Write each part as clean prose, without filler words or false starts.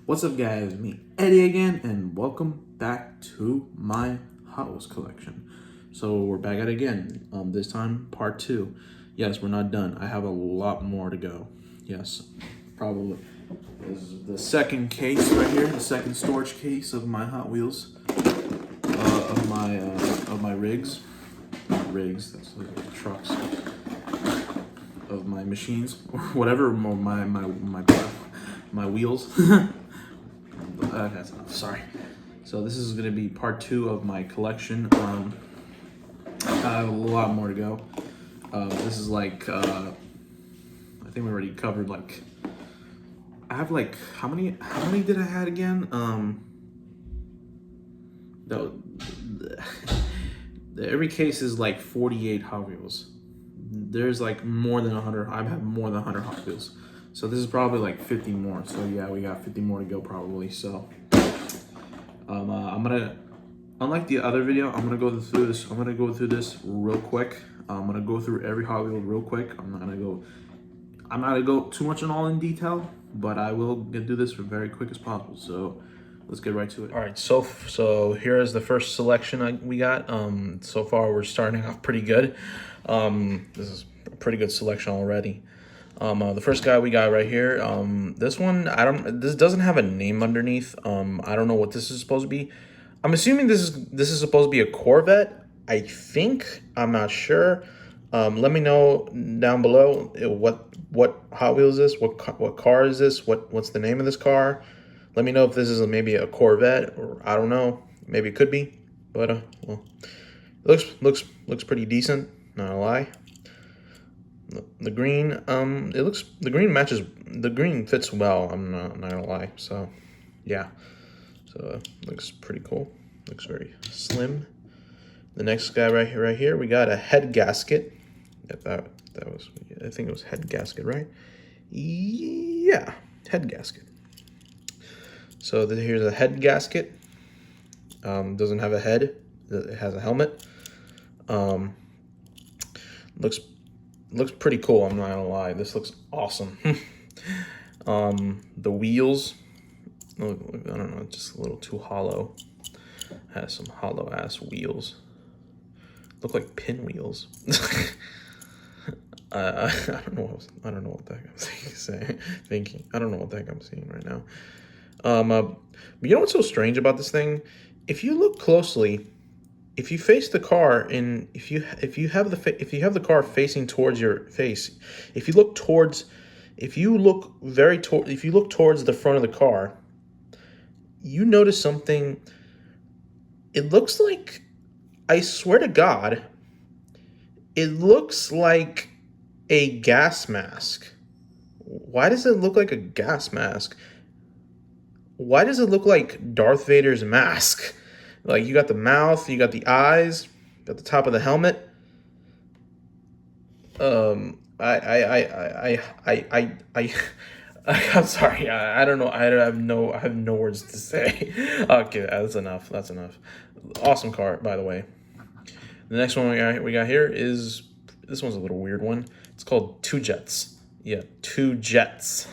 What's up, guys? Me, Eddie again, and welcome back to my Hot Wheels collection. So we're back at it again. This time part 2. Yes, we're not done. I have a lot more to go. Yes, probably. This is the second case right here, the second storage case of my Hot Wheels, of my rigs, not rigs. That's like trucks. Of my machines or whatever, my wheels. That's enough. Sorry. So this is gonna be part 2 of my collection. I have a lot more to go. This is like I think we already covered like. I have like how many did I had again? Every case is like 48 Hot Wheels. There's like more than 100. I've had more than 100 Hot Wheels. So this is probably like 50 more. So yeah, we got 50 more to go probably. So I'm gonna, unlike the other video, I'm gonna go through this. I'm gonna go through this real quick. I'm gonna go through every Hot Wheel real quick. I'm not gonna go too much in detail, but I will do this very quick as possible. So let's get right to it. All right, so here is the first selection we got. So far we're starting off pretty good. This is a pretty good selection already. The first guy we got right here, this one, this doesn't have a name underneath. I don't know what this is supposed to be. I'm assuming this is supposed to be a Corvette. I think, I'm not sure. Let me know down below what Hot Wheels is this, what car is this, what's the name of this car. Let me know if this is maybe a Corvette, or I don't know, maybe it could be, but well, it looks pretty decent, not gonna lie. The green, the green matches, the green fits well, I'm not gonna lie. So yeah, so looks pretty cool, looks very slim. The next guy right here, we got a head gasket. That was, I think it was head gasket, right? Yeah, head gasket. So here's a head gasket. Doesn't have a head. It has a helmet. Looks pretty cool. I'm not gonna lie. This looks awesome. The wheels. I don't know. Just a little too hollow. Has some hollow ass wheels. Look like pinwheels. I don't know. I don't know what the heck I'm thinking. I don't know what the heck I'm seeing right now. But you know what's so strange about this thing? If you look closely, if you face the car and if you have the car facing towards your face, if you look towards the front of the car, you notice something. It looks like, I swear to God, it looks like a gas mask. Why does it look like a gas mask? Why does it look like Darth Vader's mask? Like, you got the mouth, you got the eyes, you got the top of the helmet. I'm sorry. I don't know. I have no words to say. Okay, that's enough. That's enough. Awesome car, by the way. The next one we got here is, this one's a little weird one. It's called Two Jets. Yeah, Two Jets.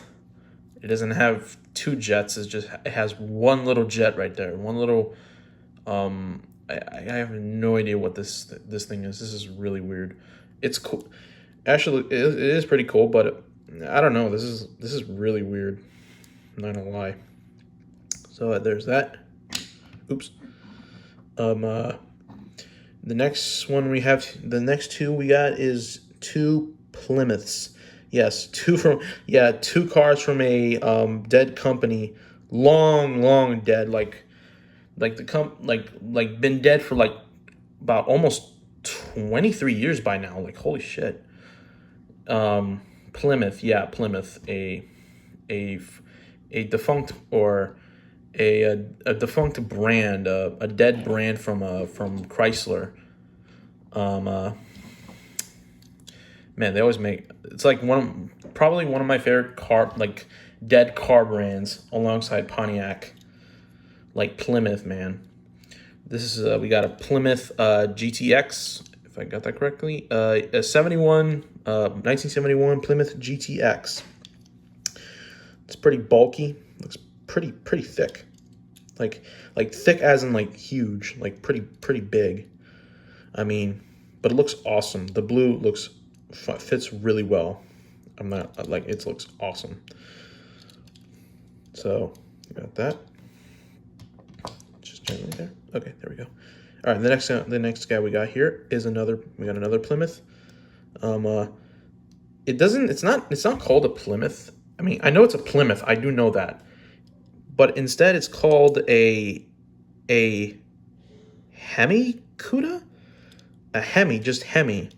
It doesn't have two jets. It has one little jet right there. One little. I have no idea what this thing is. This is really weird. It's cool. Actually, it is pretty cool, but I don't know. This is really weird. I'm not gonna lie. So there's that. Oops. The next one we have, the next two we got is two Plymouths. Yes, two cars from a dead company, long dead, like been dead for like about almost 23 years by now. Like, holy shit. Plymouth, yeah, Plymouth, a defunct, or a defunct brand, a dead brand from Chrysler. Man, they always make, it's like probably one of my favorite dead car brands alongside Pontiac. Like Plymouth, man. This is we got a Plymouth GTX, if I got that correctly. A 1971 Plymouth GTX. It's pretty bulky. Looks pretty thick, like thick as in like huge, like pretty big. I mean, but it looks awesome. The blue fits really well. I'm not like, it looks awesome. So got that. Just gently there. Okay, there we go. All right, the next guy we got here is another Plymouth. It's not called a Plymouth. I mean, I know it's a Plymouth. I do know that, but instead it's called a Hemi Cuda, a Hemi, just Hemi.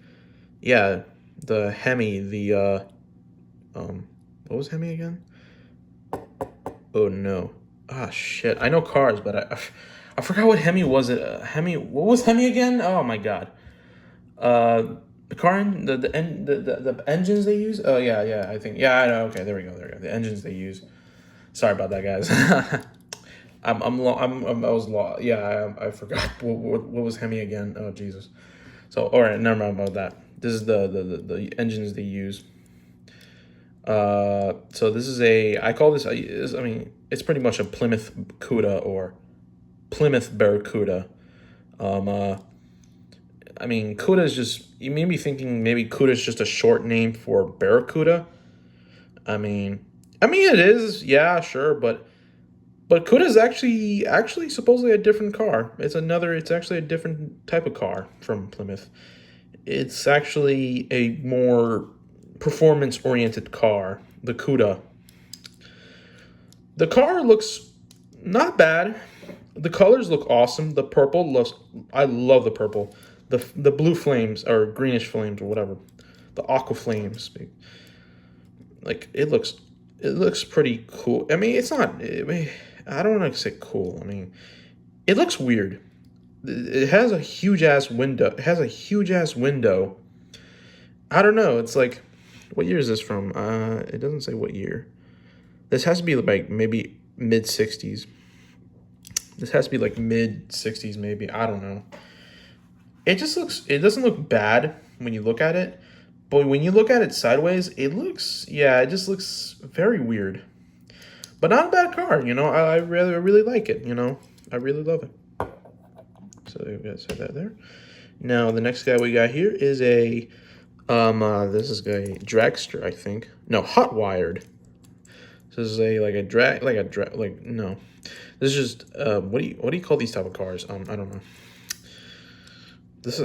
Yeah, the Hemi. What was Hemi again? Oh no. Ah, shit. I know cars, but I forgot what Hemi was. Hemi. What was Hemi again? Oh my god. The car, the engines they use. Oh yeah. I think, yeah. I know. Okay, there we go. The engines they use. Sorry about that, guys. I was lost. Yeah, I forgot what was Hemi again. Oh Jesus. So all right, never mind about that. This is the engines they use. So this is I call this, I mean, it's pretty much a Plymouth Cuda or Plymouth Barracuda. I mean, Cuda is just, you may be thinking maybe Cuda is just a short name for Barracuda. I mean it is, yeah, sure, but Cuda is actually supposedly a different car. It's actually a different type of car from Plymouth. It's actually a more performance-oriented car, the Cuda. The car looks not bad. The colors look awesome. The purple looks, I love the purple. The blue flames, or greenish flames, or whatever. The aqua flames. Like, it looks pretty cool. I mean, it's not, I don't want to say cool. I mean, it looks weird. It has a huge ass window. I don't know. It's like, what year is this from? It doesn't say what year. This has to be like maybe mid 60s. This has to be like mid 60s maybe. I don't know. It doesn't look bad when you look at it. But when you look at it sideways, it just looks very weird. But not a bad car, you know. I really like it, you know. I really love it. So we got to set that there. Now the next guy we got here is a this is a dragster, I think. No, hot wired. This is no. This is just what do you call these type of cars? I don't know. This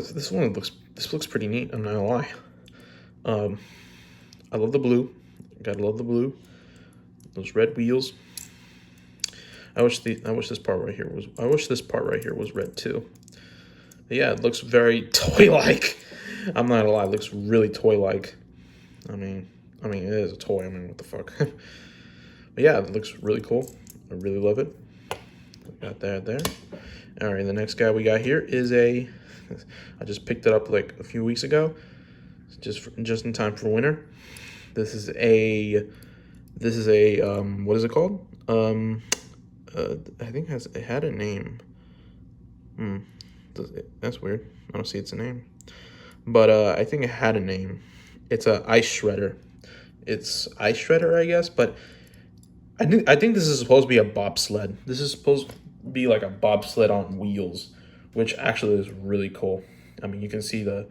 looks pretty neat, I'm not gonna lie. I love the blue. Gotta love the blue. Those red wheels. I wish this part right here was red too. But yeah, it looks very toy-like. I'm not gonna lie, it looks really toy-like. I mean, it is a toy. I mean, what the fuck? But yeah, it looks really cool. I really love it. Got that there. All right, the next guy we got here is I just picked it up like a few weeks ago, just in time for winter. This is a what is it called? I think it had a name. That's weird. I don't see it's a name. But I think it had a name. It's a ice shredder. It's ice shredder, I guess. But I think this is supposed to be a bobsled. This is supposed to be like a bobsled on wheels, which actually is really cool. I mean, you can see the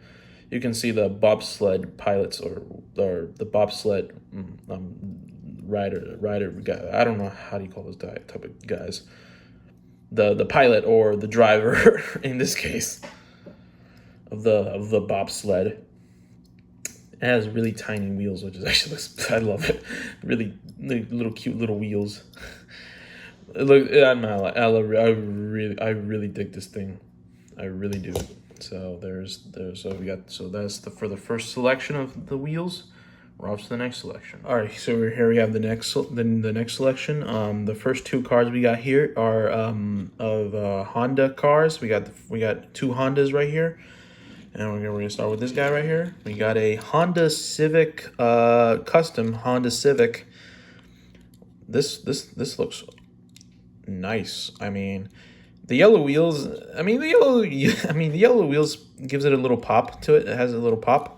bobsled pilots or the bobsled rider guy. I don't know how do you call those type of guys. The pilot or the driver in this case of the bobsled. It has really tiny wheels, which is actually, I love it. Really little cute little wheels. Look, I really dig this thing. I really do. So that's for the first selection of the wheels. We're off to the next selection. All right, so here we have the next selection. The first two cars we got here are of Honda cars. We got two Hondas right here, and we're gonna start with this guy right here. We got a Honda Civic, custom Honda Civic. This looks nice. I mean, the yellow wheels. I mean, the yellow wheels gives it a little pop to it. It has a little pop.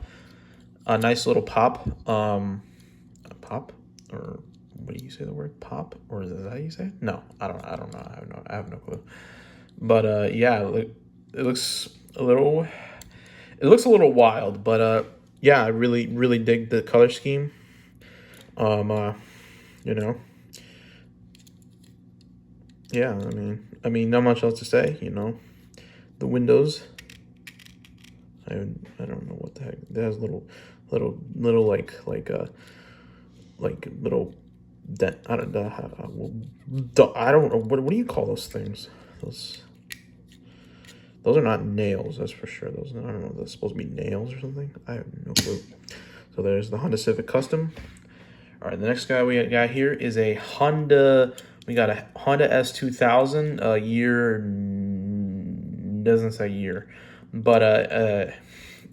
A nice little pop, pop, or what do you say the word pop, or is that how you say it? No, I don't know. I have no clue. But yeah, it looks a little wild, but yeah, I really dig the color scheme. Um, uh, you know, yeah, I mean, not much else to say. The windows. I don't know what the heck. It has little like little dent. I don't know what do you call those things? Those are not nails, that's for sure. I don't know. That's supposed to be nails or something. I have no clue. So there's the Honda Civic Custom. All right, the next guy we got here is a Honda. We got a Honda S2000. Year doesn't say year, but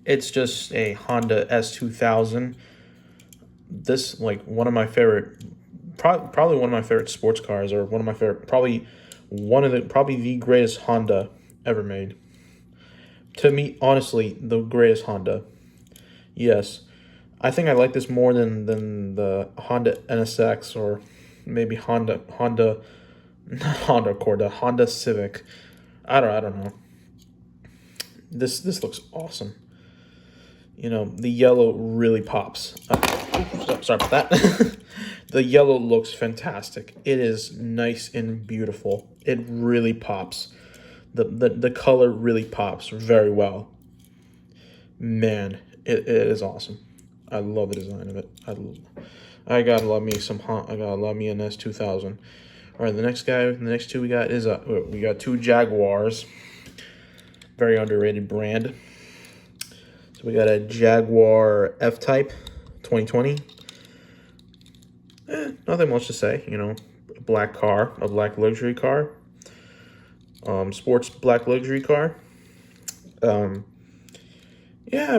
it's just a Honda S2000. This like one of my favorite, probably one of my favorite sports cars, or one of my favorite, probably the greatest Honda ever made. To me, honestly, the greatest Honda. Yes. I think I like this more than the Honda NSX, or maybe not Honda Accord, the Honda Civic. I don't know. This looks awesome. The yellow really pops. Sorry about that. The yellow looks fantastic. It is nice and beautiful. It really pops. The color really pops very well. Man, it is awesome. I love the design of it. I gotta love me an S2000. All right, the next two we got is we got two Jaguars. Very underrated brand. So we got a Jaguar F-Type 2020. Nothing much to say, a black car, a black luxury car. Sports black luxury car. Yeah, I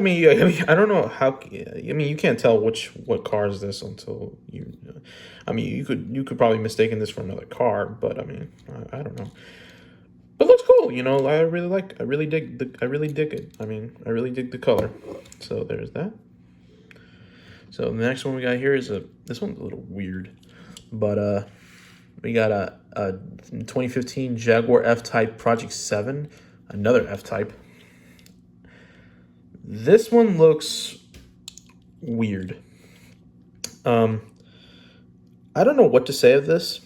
don't know how. You can't tell what car is this until you. You could probably mistaken this for another car, but I don't know. But it looks cool, I really dig it. I really dig the color. So there's that. So the next one we got here is this one's a little weird, but we got a 2015 Jaguar F-Type Project 7, another F-Type. This one looks weird. I don't know what to say of this.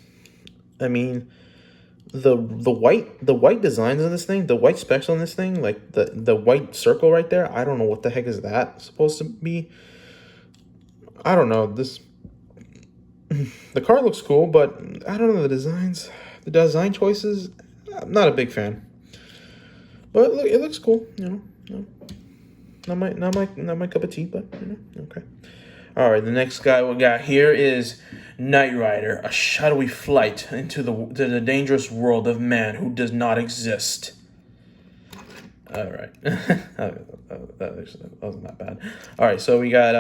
The white designs on this thing, the white specs on this thing, like the white circle right there, I don't know what the heck is that supposed to be. I don't know. The car looks cool, but I don't know the design choices. I'm not a big fan. But look, it looks cool, Not my cup of tea, but okay. All right, the next guy we got here is Knight Rider, a shadowy flight into the dangerous world of man who does not exist. All right, that wasn't that bad. All right, so we got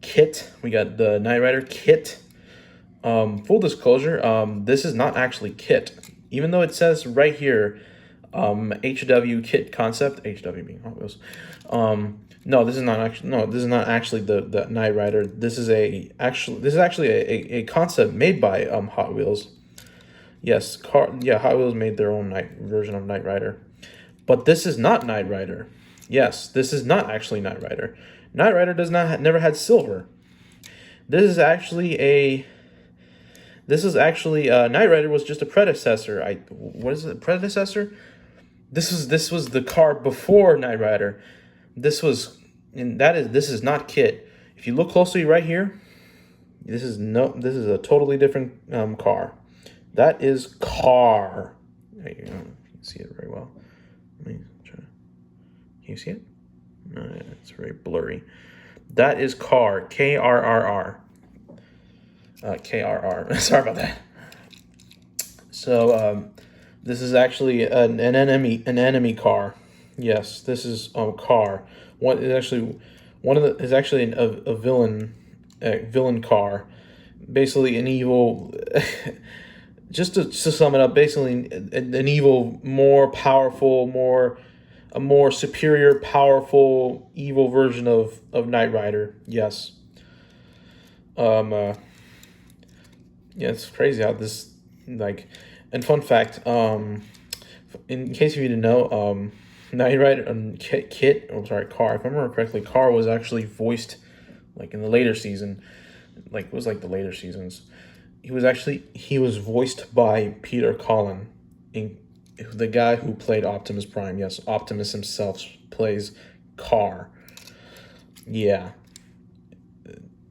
Kit. We got the Knight Rider Kit. Full disclosure, this is not actually Kit, even though it says right here, HW Kit Concept, HW being Hot Wheels. No, this is not actually the Knight Rider. This is actually a concept made by Hot Wheels. Yes, Hot Wheels made their own version of Knight Rider. But this is not Knight Rider. Yes, this is not actually Knight Rider. Knight Rider never had silver. This is actually Knight Rider was just a predecessor. What is it? Predecessor? This was the car before Knight Rider. This is not Kit. If you look closely right here, this is a totally different car. That is Car. There you go. You can see it very well. Let me try. Can you see it? No, it's very blurry. That is Car. KRRR. KRR. Sorry about that. So this is actually an enemy car. Yes, this is Car. Is actually a villain car. Basically an evil. Just to sum it up, basically an evil, more powerful, a more superior, powerful, evil version of Knight Rider. Yes. Yeah, it's crazy how this like. And fun fact, in case you didn't know, Knight Rider and Kit, I'm sorry, Car. If I remember correctly, Car was actually voiced like in the later season, like it was like the later seasons. He was voiced by Peter Cullen, in the guy who played Optimus Prime. Yes, Optimus himself plays Car. Yeah,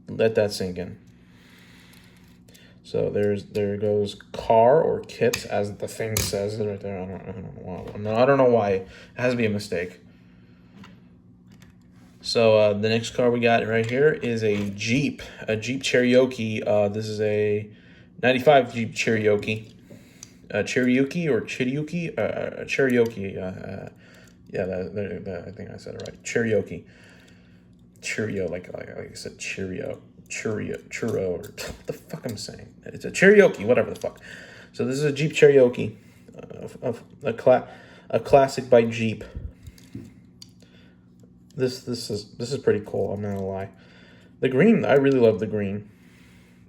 let that sink in. So there goes Car or Kit, as the thing says it right there. I don't know why. No, I don't know why. It has to be a mistake. So the next car we got right here is a Jeep Cherokee. This is a '95 Jeep Cherokee. Cherokee or Chiriuki? Cherokee. Yeah, I think I said it right. Cherokee. Cheerio, like I said, Cheerio, churro, or what the fuck I'm saying? It's a Cherokee, whatever the fuck. So this is a Jeep Cherokee, a classic by Jeep. This is pretty cool. I'm not gonna lie. The green, I really love the green.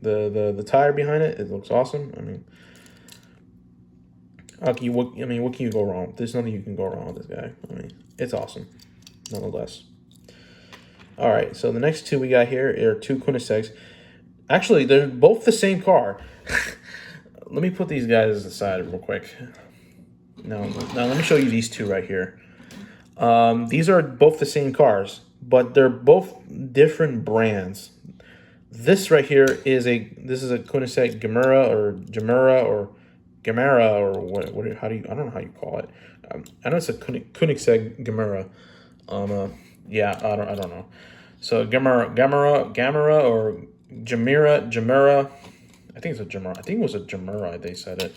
The tire behind it looks awesome. I mean, what can you go wrong? There's nothing you can go wrong with this guy. I mean, it's awesome, nonetheless. All right, so the next two we got here are two Koenigseggs. Actually, they're both the same car. Let me put these guys aside real quick. Now let me show you these two right here. These are both the same cars, but they're both different brands. This right here is a Koenigsegg Gemera or I don't know how you call it. I know it's a Koenigsegg Gemera. Yeah, I don't know. So Gamera or Jamira. I think it's a Jamera. I think it was a Jamera. They said it.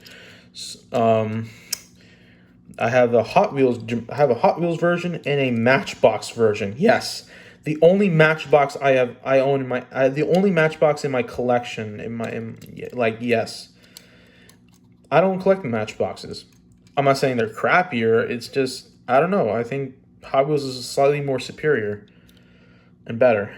I have a Hot Wheels. I have a Hot Wheels version and a Matchbox version. Yes, the only Matchbox I own in my the only Matchbox in my collection yes. I don't collect Matchboxes. I'm not saying they're crappier. It's just I don't know. I think Hot Wheels is slightly more superior and better.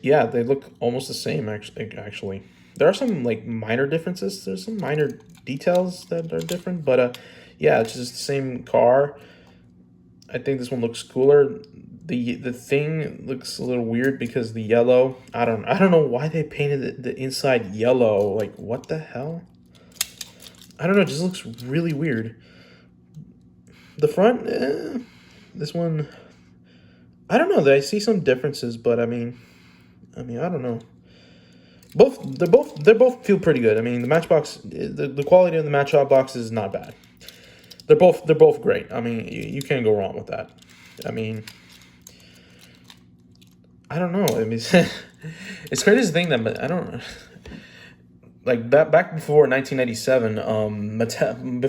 Yeah, they look almost the same. Actually, there are some like minor differences. There's some minor details that are different, but yeah, it's just the same car. I think this one looks cooler. The thing looks a little weird because the yellow. I don't know why they painted the inside yellow. Like what the hell? I don't know. It just looks really weird. The front, this one. I don't know. I see some differences, but I mean, I don't know. They both feel pretty good. I mean, the Matchbox, the quality of the Matchbox is not bad. They're both great. I mean, you can't go wrong with that. I mean, I don't know. I mean, it's crazy to think that I don't like back before 1997. Mattel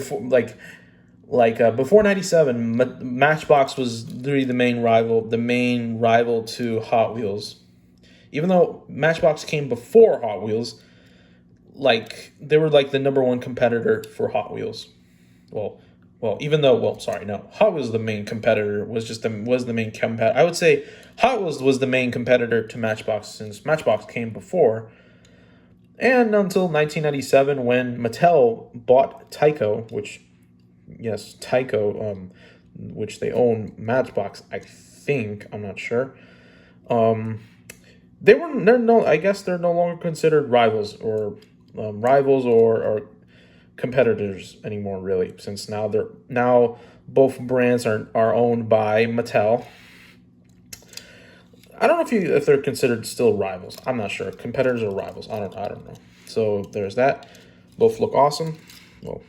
before 97, Matchbox was literally the main rival to Hot Wheels. Even though Matchbox came before Hot Wheels, like they were like the number one competitor for Hot Wheels. Well, sorry, no. Hot Wheels the main competitor was the main competitor. I would say Hot Wheels was the main competitor to Matchbox since Matchbox came before. And until 1997 when Mattel bought Tyco, which which they own Matchbox, I think, I'm not sure. I guess they're no longer considered rivals or competitors anymore, really, since now both brands are owned by Mattel. I don't know if they're considered still rivals. I'm not sure. Competitors or rivals. I don't know. So there's that. Both look awesome. Well,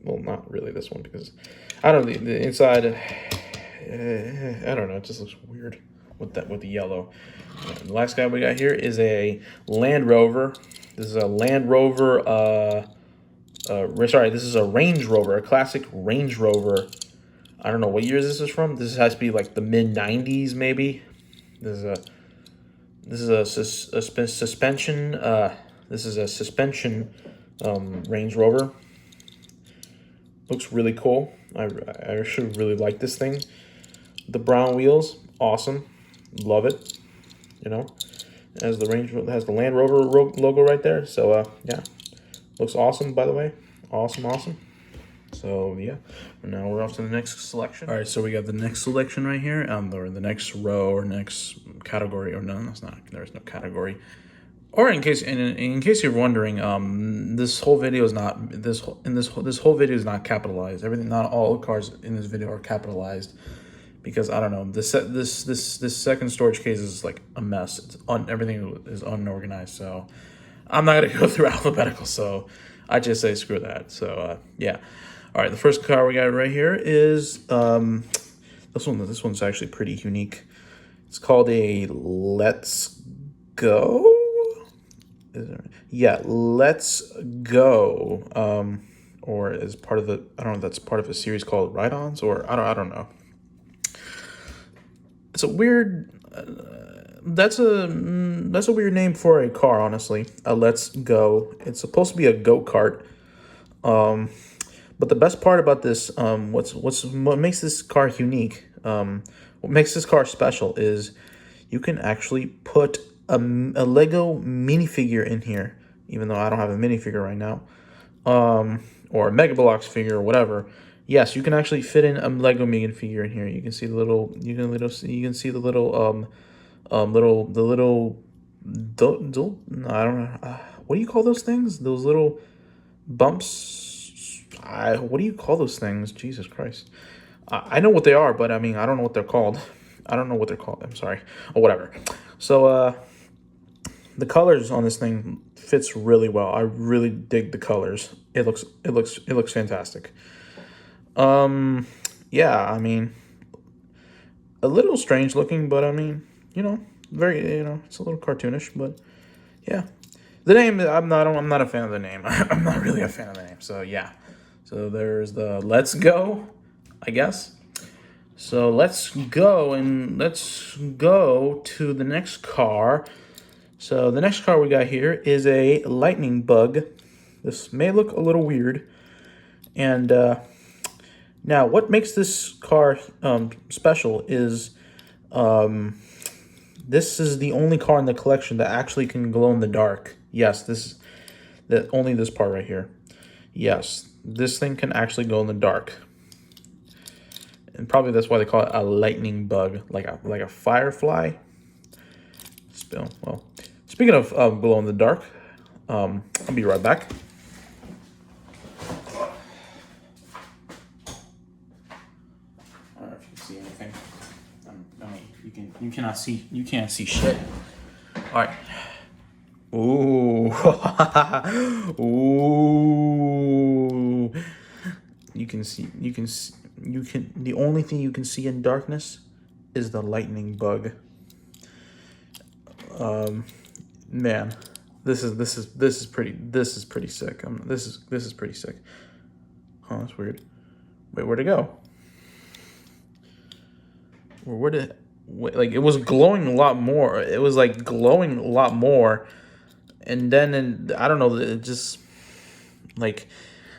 not really this one because I don't know the inside. I don't know. It just looks weird with the yellow. And the last guy we got here is a Land Rover. This is a Land Rover. This is a Range Rover, a classic Range Rover. I don't know what year this is from. This has to be like the mid '90s, maybe. This is a suspension. This is a suspension Range Rover. Looks really cool. I should really like this thing. The brown wheels, awesome. Love it. You know, it has the Land Rover logo right there. So yeah, looks awesome. By the way, awesome. So yeah, and now we're off to the next selection. All right, so we got the next selection right here, or the next row or next category, or no, that's not. There's no category. Or in case you're wondering, this whole video is not this whole video is not capitalized. Everything, not all the cars in this video are capitalized, because I don't know, this second storage case is like a mess. Everything is unorganized, so I'm not gonna go through alphabetical. So I just say screw that. So yeah. All right, the first car we got right here is this one. This one's actually pretty unique. It's called a Let's Go. Yeah, Let's Go. Or as part of the, I don't know if that's part of a series called Ride-Ons, or I don't know. It's a weird. That's a weird name for a car, honestly. A Let's Go. It's supposed to be a go-kart. But the best part about this, what makes this car unique, what makes this car special is you can actually put a Lego minifigure in here, even though I don't have a minifigure right now, or a Mega Bloks figure or whatever. Yes, you can actually fit in a Lego minifigure in here. You can see the little, I don't know, what do you call those things? Those little bumps. What do you call those things? Jesus Christ. I know what they are, but I mean, I don't know what they're called. I don't know what they're called. I'm sorry. Or whatever. So, the colors on this thing fits really well. I really dig the colors. It looks fantastic. Yeah, I mean, a little strange looking, but I mean, it's a little cartoonish, but yeah. The name, I'm not a fan of the name. I'm not really a fan of the name. So yeah. So there's the Let's Go, I guess. So let's go to the next car. So the next car we got here is a Lightning Bug. This may look a little weird. And now what makes this car special is this is the only car in the collection that actually can glow in the dark. Yes, only this part right here. Yes, this thing can actually glow in the dark. And probably that's why they call it a lightning bug, like a firefly. Well, speaking of glow in the dark, I'll be right back. I don't know if you can see anything. I mean, you can't see shit. All right. Ooh. Ooh. The only thing you can see in darkness is the lightning bug. Man, this is pretty sick. This is pretty sick. Oh, that's weird. Wait, where'd it go? It was glowing a lot more. It was like glowing a lot more. And then, I don't know, it just, like,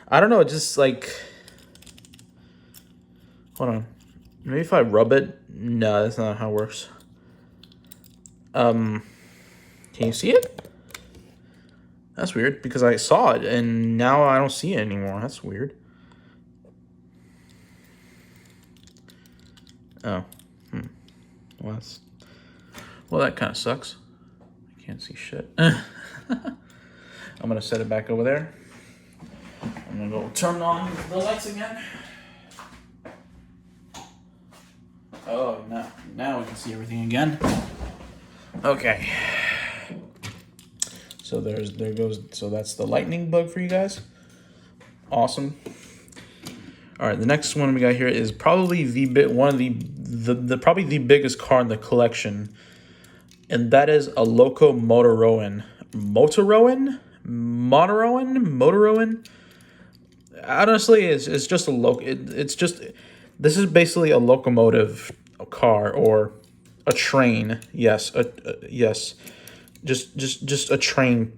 I don't know, it just, like, hold on. Maybe if I rub it? No, that's not how it works. Can you see it? That's weird, because I saw it, and now I don't see it anymore. That's weird. Oh. Well, that kind of sucks. I can't see shit. I'm gonna set it back over there. I'm gonna go turn on the lights again. Oh, now we can see everything again. Okay. So there goes. So that's the lightning bug for you guys. Awesome. All right, the next one we got here is probably probably the biggest car in the collection, and that is a Loco Motoroan. Motoroan. Honestly, it's just a this is basically a locomotive car or a train. Yes, yes, just a train.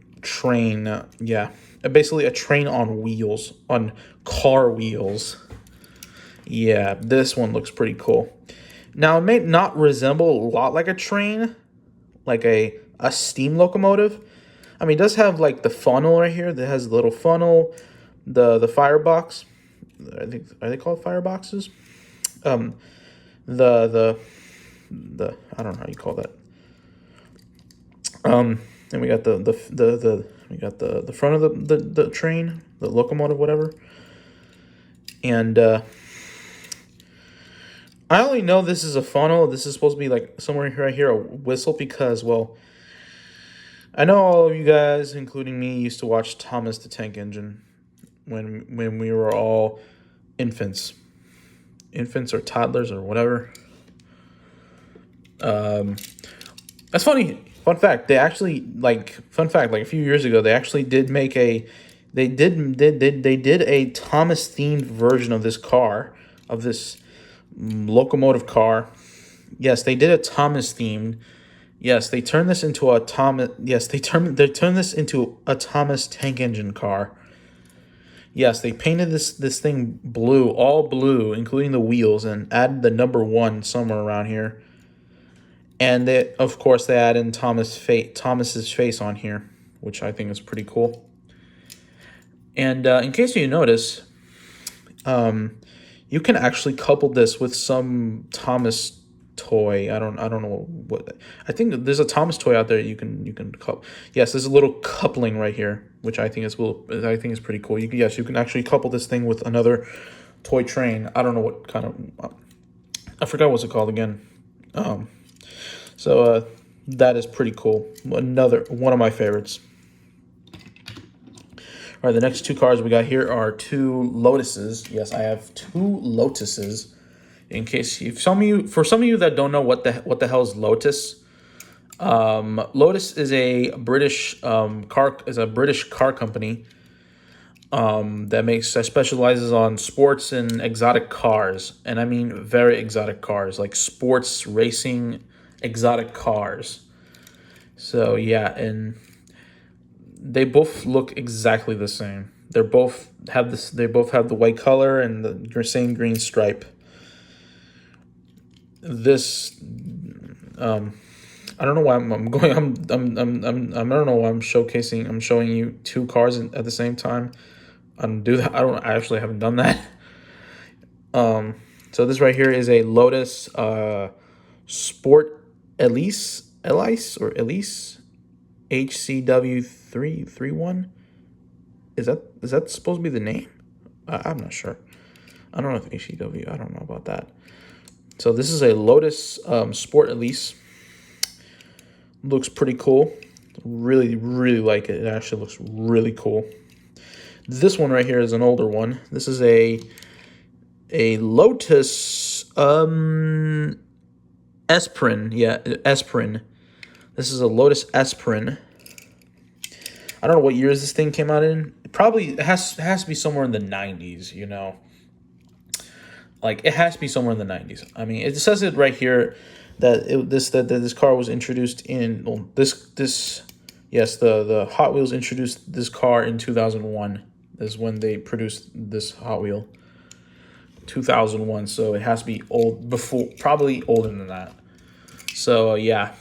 Yeah, basically a train on wheels, on car wheels. Yeah, this one looks pretty cool. Now, it may not resemble a lot like a train, like a steam locomotive. I mean, it does have like the funnel right here that has the little funnel, the firebox. I think are they called fireboxes? Um, the I don't know how you call that. And we got the front of the train, the locomotive, whatever. And I only know this is a funnel. This is supposed to be like somewhere right here a whistle because, well, I know all of you guys, including me, used to watch Thomas the Tank Engine when we were all infants or toddlers or whatever. That's funny. Fun fact, they actually like a few years ago they actually did make a they did a Thomas themed version of this car, of this locomotive car. Yes, they did a Thomas themed. Yes, they turned this into a Thomas. Yes, they turned this into a Thomas tank engine car. Yes, they painted this thing blue, all blue, including the wheels, and added the number 1 somewhere around here. And they, of course, they add in Thomas's face on here, which I think is pretty cool. And in case you notice, you can actually couple this with some Thomas toy. I don't know what. I think there's a Thomas toy out there you can couple. Yes, there's a little coupling right here, which I think is pretty cool. You can actually couple this thing with another toy train. I don't know what kind of. I forgot what's it called again. So that is pretty cool. Another one of my favorites. All right, the next 2 cars we got here are 2 Lotuses. Yes, I have 2 Lotuses. In case for some of you that don't know what the hell is Lotus, Lotus is a British car company that specializes on sports and exotic cars, and I mean very exotic cars, like sports racing exotic cars. So yeah, and they both look exactly the same. They both have the white color and the same green stripe. This I don't know why I'm I don't know why I'm showing you 2 cars at the same time. I don't do that. I actually haven't done that. So this right here is a Lotus Sport Elise HCW 331. Is that supposed to be the name? I'm not sure. I don't know if HCW. I don't know about that. So this is a Lotus Sport Elise. Looks pretty cool. Really, really like it. It actually looks really cool. This one right here is an older one. This is a Lotus Esprin. Yeah, Esprin. This is a Lotus Esprin. I don't know what years this thing came out in. It has to be somewhere in the 90s, you know. Like, it has to be somewhere in the 90s. I mean, it says it right here that this car was introduced in the Hot Wheels introduced this car in 2001. Is when they produced this Hot Wheel. 2001, so it has to be probably older than that. So yeah,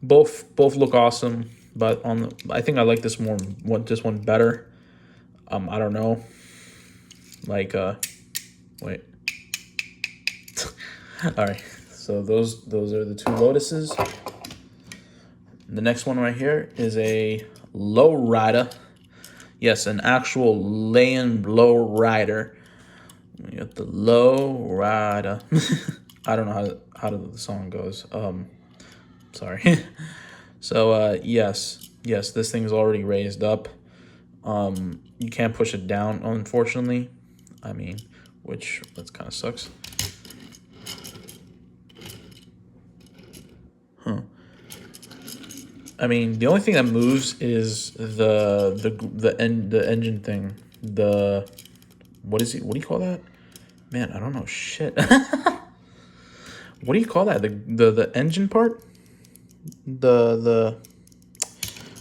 both look awesome, but I think I like this one better. I don't know. Like wait. All right. So those are the 2 Lotuses. The next one right here is a Lowrider. Yes, an actual Lowrider. We got the Lowrider. I don't know how the song goes. Sorry. So yes, this thing is already raised up. You can't push it down, unfortunately. I mean, that kind of sucks. I mean, the only thing that moves is the engine thing. What do you call that? Man, I don't know shit. What do you call that? The engine part?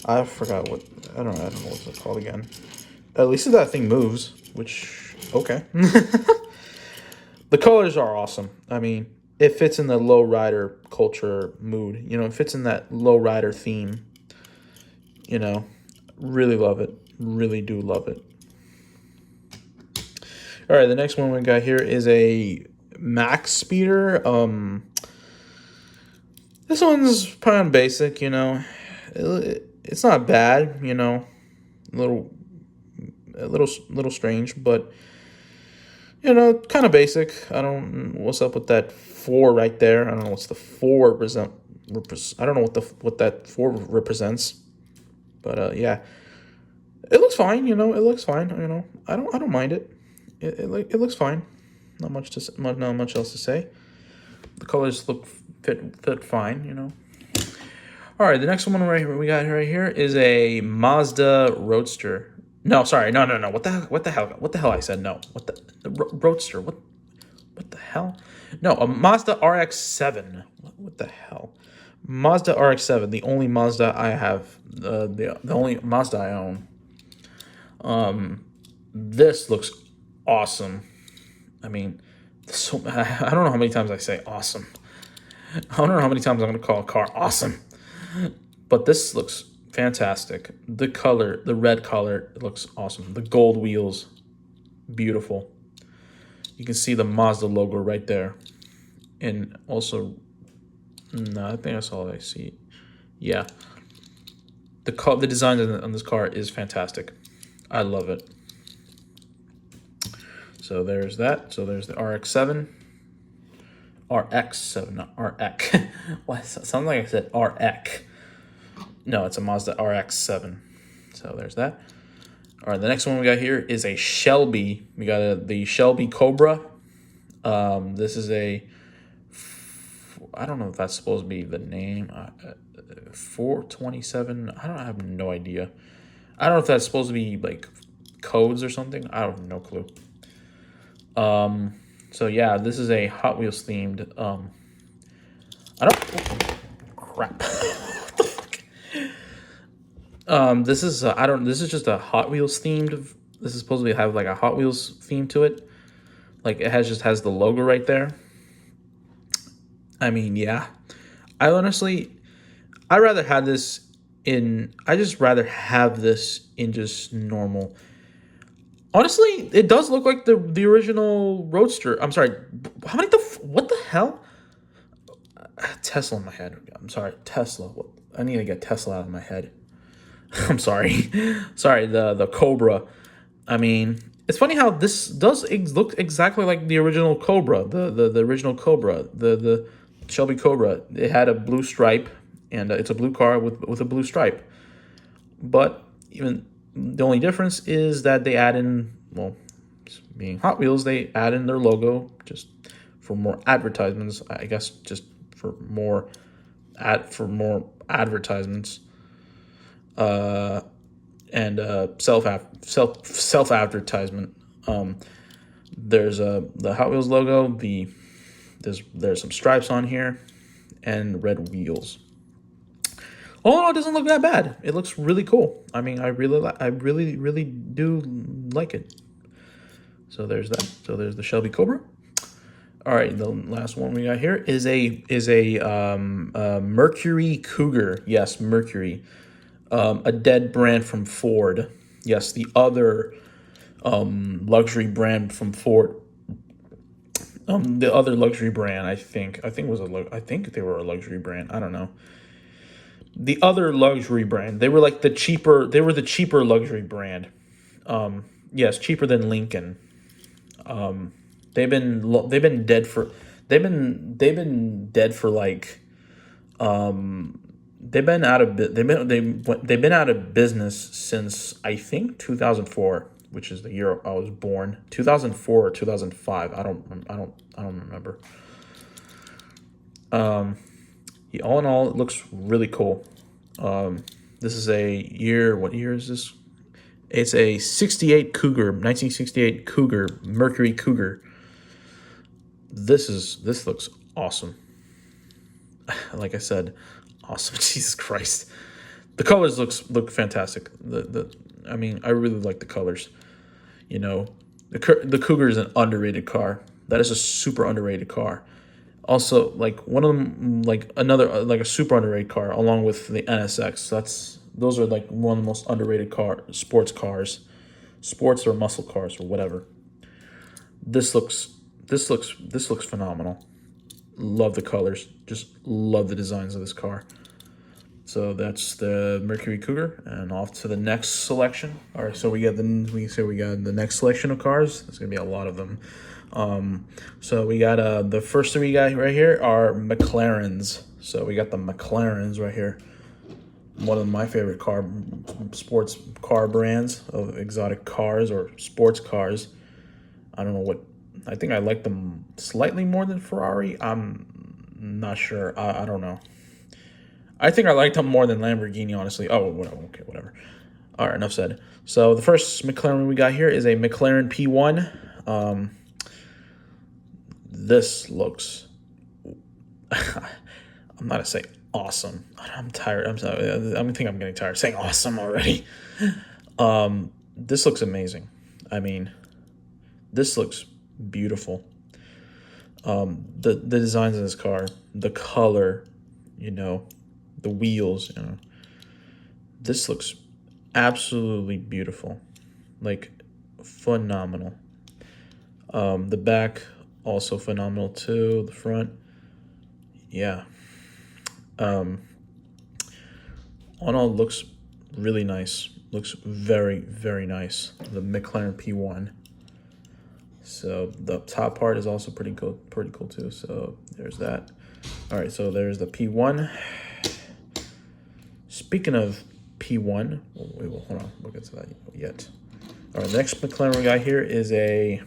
I forgot what I don't know what it's called again. At least that thing moves, which okay. The colors are awesome. I mean, it fits in the low rider culture mood. You know, it fits in that low rider theme. You know, really love it. Really do love it. All right, the next one we got here is a Max Speeder. This one's kind of basic, you know. It's not bad, you know. A little strange, but you know, kind of basic. I don't. What's up with that 4 right there? I don't know what's the 4 represent. I don't know what that 4 represents, but yeah, it looks fine. You know, it looks fine. You know, I don't mind it. It looks fine. Not much else to say. The colors fit fine. You know. All right, the next one we got right here is a Mazda Roadster. No, sorry, no. What the hell? I said no. The Roadster? What the hell? No, a Mazda RX-7. What the hell? Mazda RX-7, the only Mazda I have, the only Mazda I own. This looks awesome. I mean, I don't know how many times I say awesome. I don't know how many times I'm gonna call a car awesome. But this looks fantastic. The color, the red color, it looks awesome. The gold wheels, beautiful. You can see the Mazda logo right there. And also, no, I think that's all I see. Yeah. The design on this car is fantastic. I love it. So there's that. So there's the RX-7. RX-7, not RX. What? Sounds like I said RX. No, it's a Mazda RX-7. So there's that. All right, the next one we got here is a Shelby. We got the Shelby Cobra. This is I don't know if that's supposed to be the name. 427. I have no idea. I don't know if that's supposed to be like codes or something. I have no clue. So yeah, this is a Hot Wheels themed. I don't. Crap. What the fuck? This is This is just a Hot Wheels themed. This is supposed to have like a Hot Wheels theme to it. Like it has the logo right there. I mean, yeah. I rather have this in. I just rather have this in just normal. Honestly, it does look like the original Roadster. I'm sorry. How many what the hell? Tesla in my head. I'm sorry. Tesla. I need to get Tesla out of my head. I'm sorry. Sorry, the Cobra. I mean, it's funny how this does look exactly like the original Cobra. The original Cobra. The Shelby Cobra. It had a blue stripe, and it's a blue car with a blue stripe. But even the only difference is that they add in, well, being Hot Wheels, they add in their logo just for more advertisements. I guess just for more advertisements, and self advertisement. There's the Hot Wheels logo. There's some stripes on here, and red wheels. Oh no, it doesn't look that bad. It looks really cool. I mean, I really do like it. So there's that. So there's the Shelby Cobra. All right, the last one we got here is a Mercury Cougar. Yes, Mercury, a dead brand from Ford. Yes, the other luxury brand from Ford. The other luxury brand, I think they were a luxury brand. I don't know. The other luxury brand. They were the cheaper luxury brand. Yes, cheaper than Lincoln. They've been dead for they've been dead for like they've been out of business since I think 2004, which is the year I was born. 2004 or 2005. I don't remember. All in all, it looks really cool. This is a year. What year is this? It's a 1968 Cougar, Mercury Cougar. This looks awesome. Like I said, awesome. Jesus Christ, the colors look fantastic. I mean, I really like the colors. You know, the Cougar is an underrated car. That is a super underrated car. Also, like one of them, like another, like a super underrated car, along with the NSX. Those are like one of the most underrated sports cars, sports or muscle cars or whatever. This looks, this looks phenomenal. Love the colors. Just love the designs of this car. So that's the Mercury Cougar, and off to the next selection. All right, so we got the next selection of cars. There's gonna be a lot of them. So we got the first three we got right here are McLarens. So we got the McLarens right here. One of my favorite sports car brands of exotic cars or sports cars. I don't know what. I think I like them slightly more than Ferrari. I'm not sure. I don't know. I think I liked them more than Lamborghini, honestly. Oh, whatever. Okay, whatever. All right, enough said. So the first McLaren we got here is a McLaren P1. This looks, I'm not gonna say awesome. I'm tired. I'm sorry. I think I'm getting tired of saying awesome already. This looks amazing. I mean, this looks beautiful. The designs of this car, the color, the wheels, this looks absolutely beautiful, like phenomenal. The back also phenomenal too. The front, yeah. On all, looks really nice. Looks very, very nice. The McLaren P1. So the top part is also pretty cool too. So there's that. All right, so there's the P1. Speaking of P1, hold on, we'll get to that yet. All right, the next McLaren we got here is a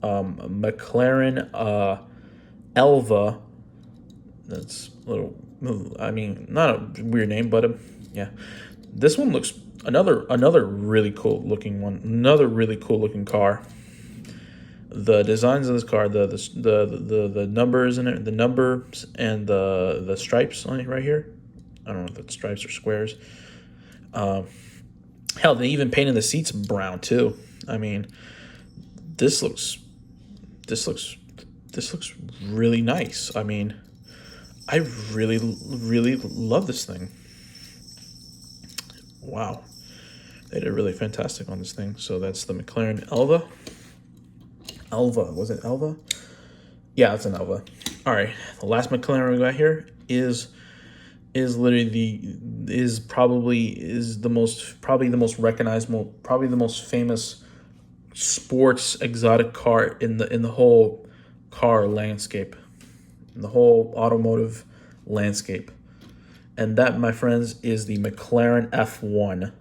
McLaren Elva. That's a little, I mean, not a weird name, but yeah. This one looks another really cool looking one. Another really cool looking car. The designs of this car, the numbers in it, the numbers and the stripes on it right here. I don't know if that's stripes or squares. Hell, they even painted the seats brown too. I mean, this looks really nice. I mean, I really love this thing. Wow, they did really fantastic on this thing. So that's the McLaren Elva. Was it Elva? Yeah, it's an Elva. All right, the last McLaren we got here is probably the most recognizable, probably the most famous sports exotic car in the whole car landscape, in the whole automotive landscape. And that, my friends, is the McLaren F1.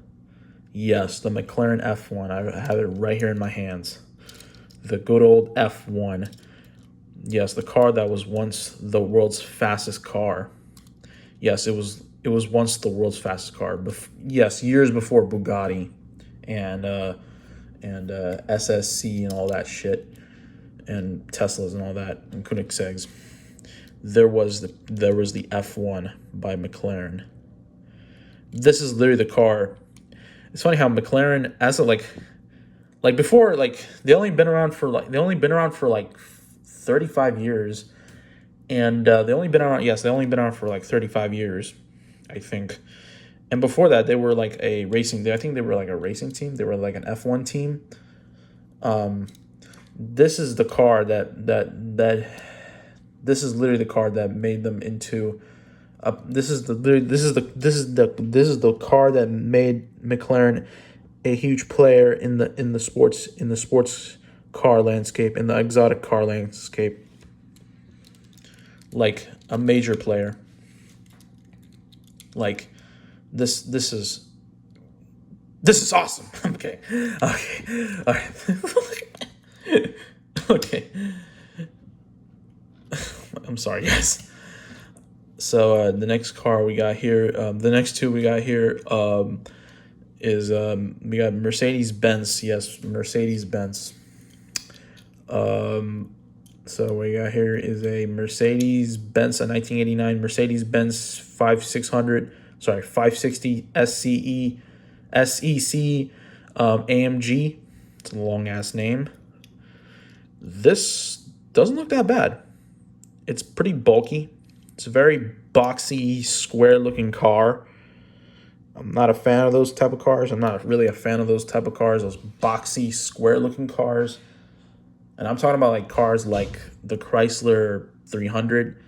Yes, the McLaren F1. I have it right here in my hands. The good old F1. Yes, the car that was once the world's fastest car. Yes, it was once the world's fastest car. Yes, years before Bugatti and SSC and all that shit, and Teslas and all that, and Koenigsegg's. There was the F1 by McLaren. This is literally the car. It's funny how McLaren, as a like before, like they only been around for like 35 years, and they only been around for like 35 years, I think. And before that, they were like a racing. I think they were like a racing team. They were like an F1 team. This is the car this is literally the car that made them into. This is the car that made McLaren a huge player in the sports car landscape, in the exotic car landscape. Like a major player. Like this is awesome. Okay. All right. Okay. I'm sorry, guys. So the next car we got here, the next two we got here is we got Mercedes-Benz. Yes, Mercedes-Benz. So what we got here is a Mercedes-Benz, a 1989 Mercedes-Benz 560 SEC AMG. It's a long ass name. This doesn't look that bad. It's pretty bulky. It's a very boxy, square-looking car. I'm not a fan of those type of cars. I'm not really a fan of those type of cars, those boxy, square-looking cars. And I'm talking about like cars like the Chrysler 300.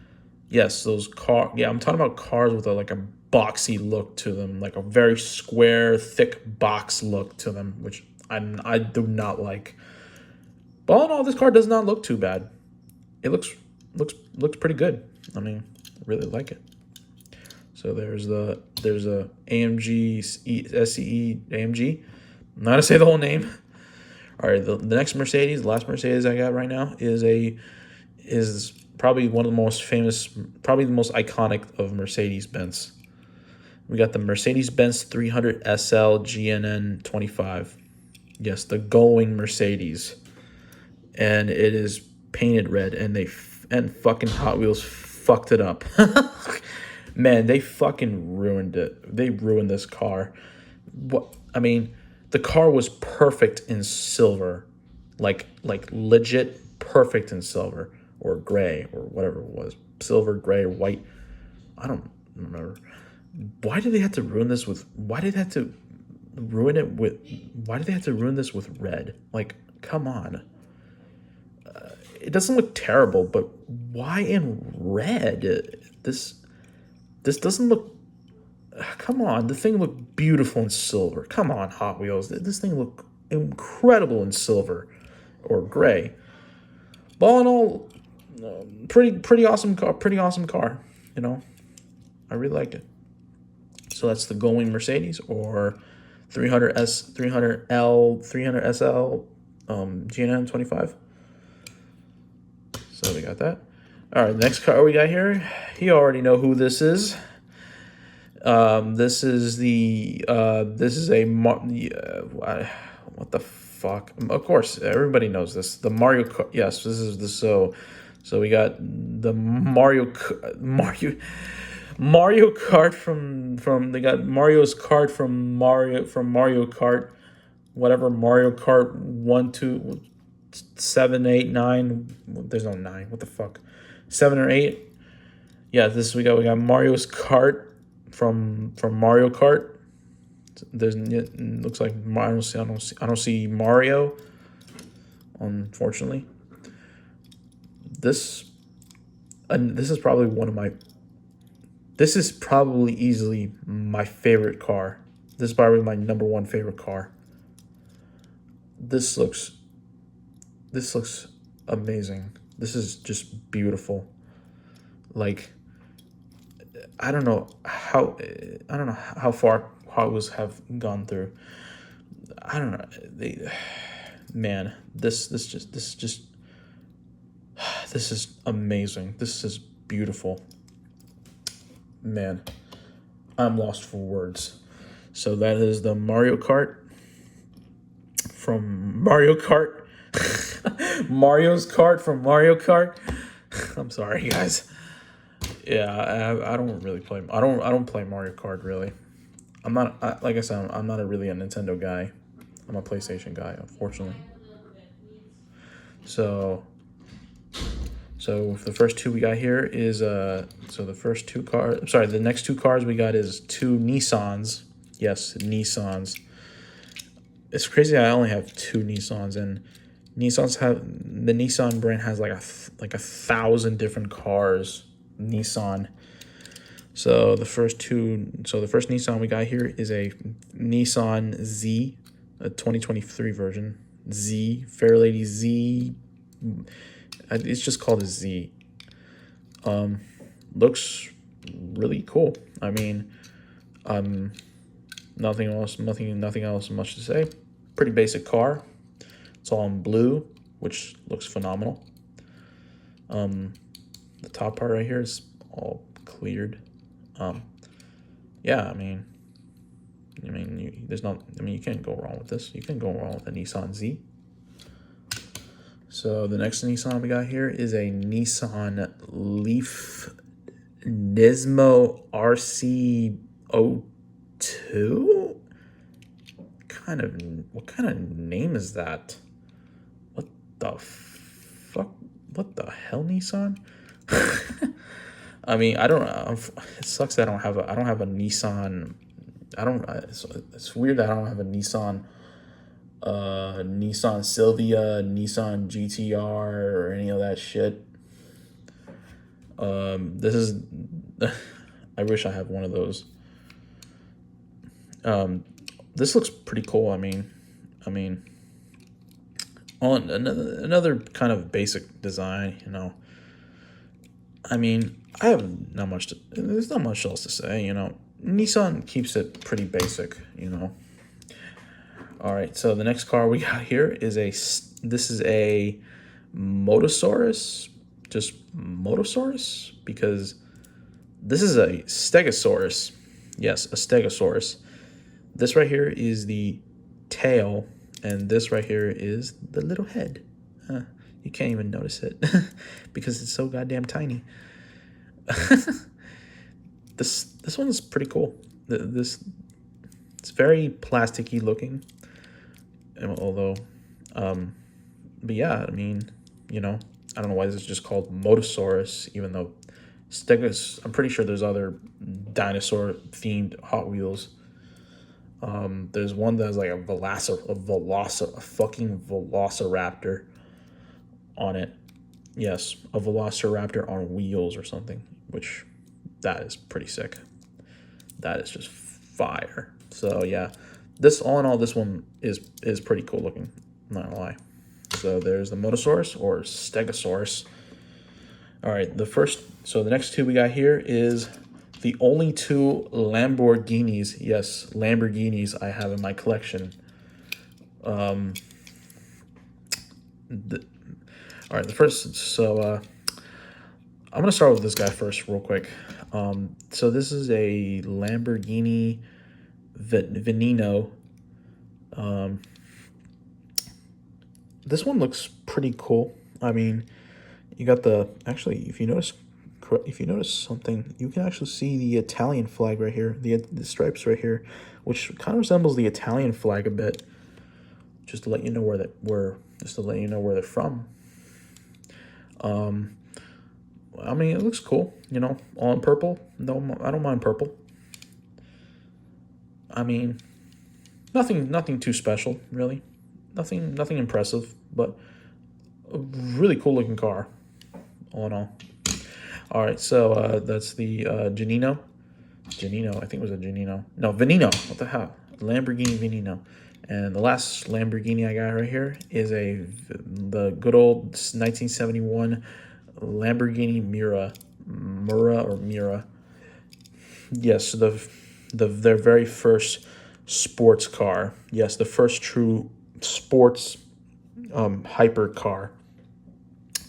Yes, those car. Yeah, I'm talking about cars with like a boxy look to them, like a very square, thick box look to them, which I do not like. But all in all, this car does not look too bad. It looks pretty good. I mean, I really like it. So there's a AMG SCE AMG. I'm not gonna say the whole name. All right, the next Mercedes, the last Mercedes I got right now is probably one of the most famous, probably the most iconic of Mercedes-Benz. We got the Mercedes-Benz 300 SL GNN 25. Yes, the going Mercedes, and it is painted red, and and fucking Hot Wheels fucked it up. Man, they fucking ruined it. They ruined this car. What I mean, the car was perfect in silver, like legit perfect in silver or gray or whatever it was, silver, gray, or white. I don't remember. Why did they have to ruin this with? Why did they have to ruin it with? Why did they have to ruin this with red? Like, come on. It doesn't look terrible, but why in red? This doesn't look. Come on, the thing looked beautiful in silver. Come on, Hot Wheels. This thing looked incredible in silver or gray. But all in all, pretty awesome car. Pretty awesome car. You know, I really liked it. So that's the going Mercedes or 300S, 300L, 300SL, GNM 25. So we got that. All right, next car we got here. You already know who this is. This is a what the fuck? Of course, everybody knows this. The Mario Kart. Yes, this is the so we got the Mario Kart from they got Mario's Kart from Mario Kart, whatever Mario Kart 1, 2, 7, 8, 9. There's no 9. What the fuck? 7 or 8. Yeah, we got Mario's Kart from Mario Kart. It looks like I don't see Mario, unfortunately. This is probably this is probably easily my favorite car. This is probably my number one favorite car. This looks amazing. This is just beautiful. Like, I don't know how far Hot Wheels have gone through. I don't know. Man, this is amazing. This is beautiful. Man, I'm lost for words. So that is the Mario Kart from Mario Kart. Mario's Kart from Mario Kart. I'm sorry, guys. Yeah, I don't really play. I don't play Mario Kart really. I'm not like I said. I'm not really a Nintendo guy. I'm a PlayStation guy, unfortunately. So the first two we got here is so the first two cars. Sorry, the next two cars we got is two Nissans. Yes, Nissans. It's crazy. I only have two Nissans, and the Nissan brand has like a 1,000 different cars. Nissan. So the first Nissan we got here is a Nissan Z, a 2023 version. Z, Fairlady Z. It's just called a Z. Looks really cool. I mean, nothing else much to say. Pretty basic car. It's all in blue, which looks phenomenal. The top part right here is all cleared. Yeah, I mean, you can't go wrong with this. You can't go wrong with a Nissan Z. So the next Nissan we got here is a Nissan Leaf Nismo RC02. What kind of name is that? What the fuck? What the hell, Nissan? I mean, I don't. It sucks that I don't have a Nissan. I don't. It's weird that I don't have a Nissan Sylvia, Nissan GTR, or any of that shit. This is. I wish I had one of those. This looks pretty cool. I mean, on another kind of basic design. You know, I mean, I have not much. There's not much else to say. You know, Nissan keeps it pretty basic. You know. All right. So the next car we got here is This is a Motosaurus. Just Motosaurus, because this is a Stegosaurus. Yes, a Stegosaurus. This right here is the tail, and this right here is the little head. You can't even notice it because it's so goddamn tiny. This one's pretty cool. It's very plasticky looking, although, but yeah, I mean, you know, I don't know why this is just called Motosaurus, even though Stegos. I'm pretty sure there's other dinosaur themed Hot Wheels. There's one that's like a fucking Velociraptor on it. Yes, a Velociraptor on wheels or something, which that is pretty sick. That is just fire. So yeah, all in all, this one is pretty cool looking. I'm not gonna lie. So there's the Motosaurus or Stegosaurus. All right, so the next two we got here is the only two Lamborghinis. Yes, Lamborghinis I have in my collection. All right, I'm gonna start with this guy first, real quick. So this is a Lamborghini Veneno. This one looks pretty cool. I mean, you got if you notice something, you can actually see the Italian flag right here, the stripes right here, which kind of resembles the Italian flag a bit. Just to let you know where they're from. I mean, it looks cool, you know, all in purple. No, I don't mind purple. I mean, nothing too special, really. Nothing impressive, but a really cool looking car, all in all. All right, so that's the Genino. Genino, I think it was a Genino. No, Veneno. What the hell? Lamborghini Veneno. And the last Lamborghini I got right here is the good old 1971 Lamborghini Mira. Yes, their very first sports car. Yes, the first true sports hyper car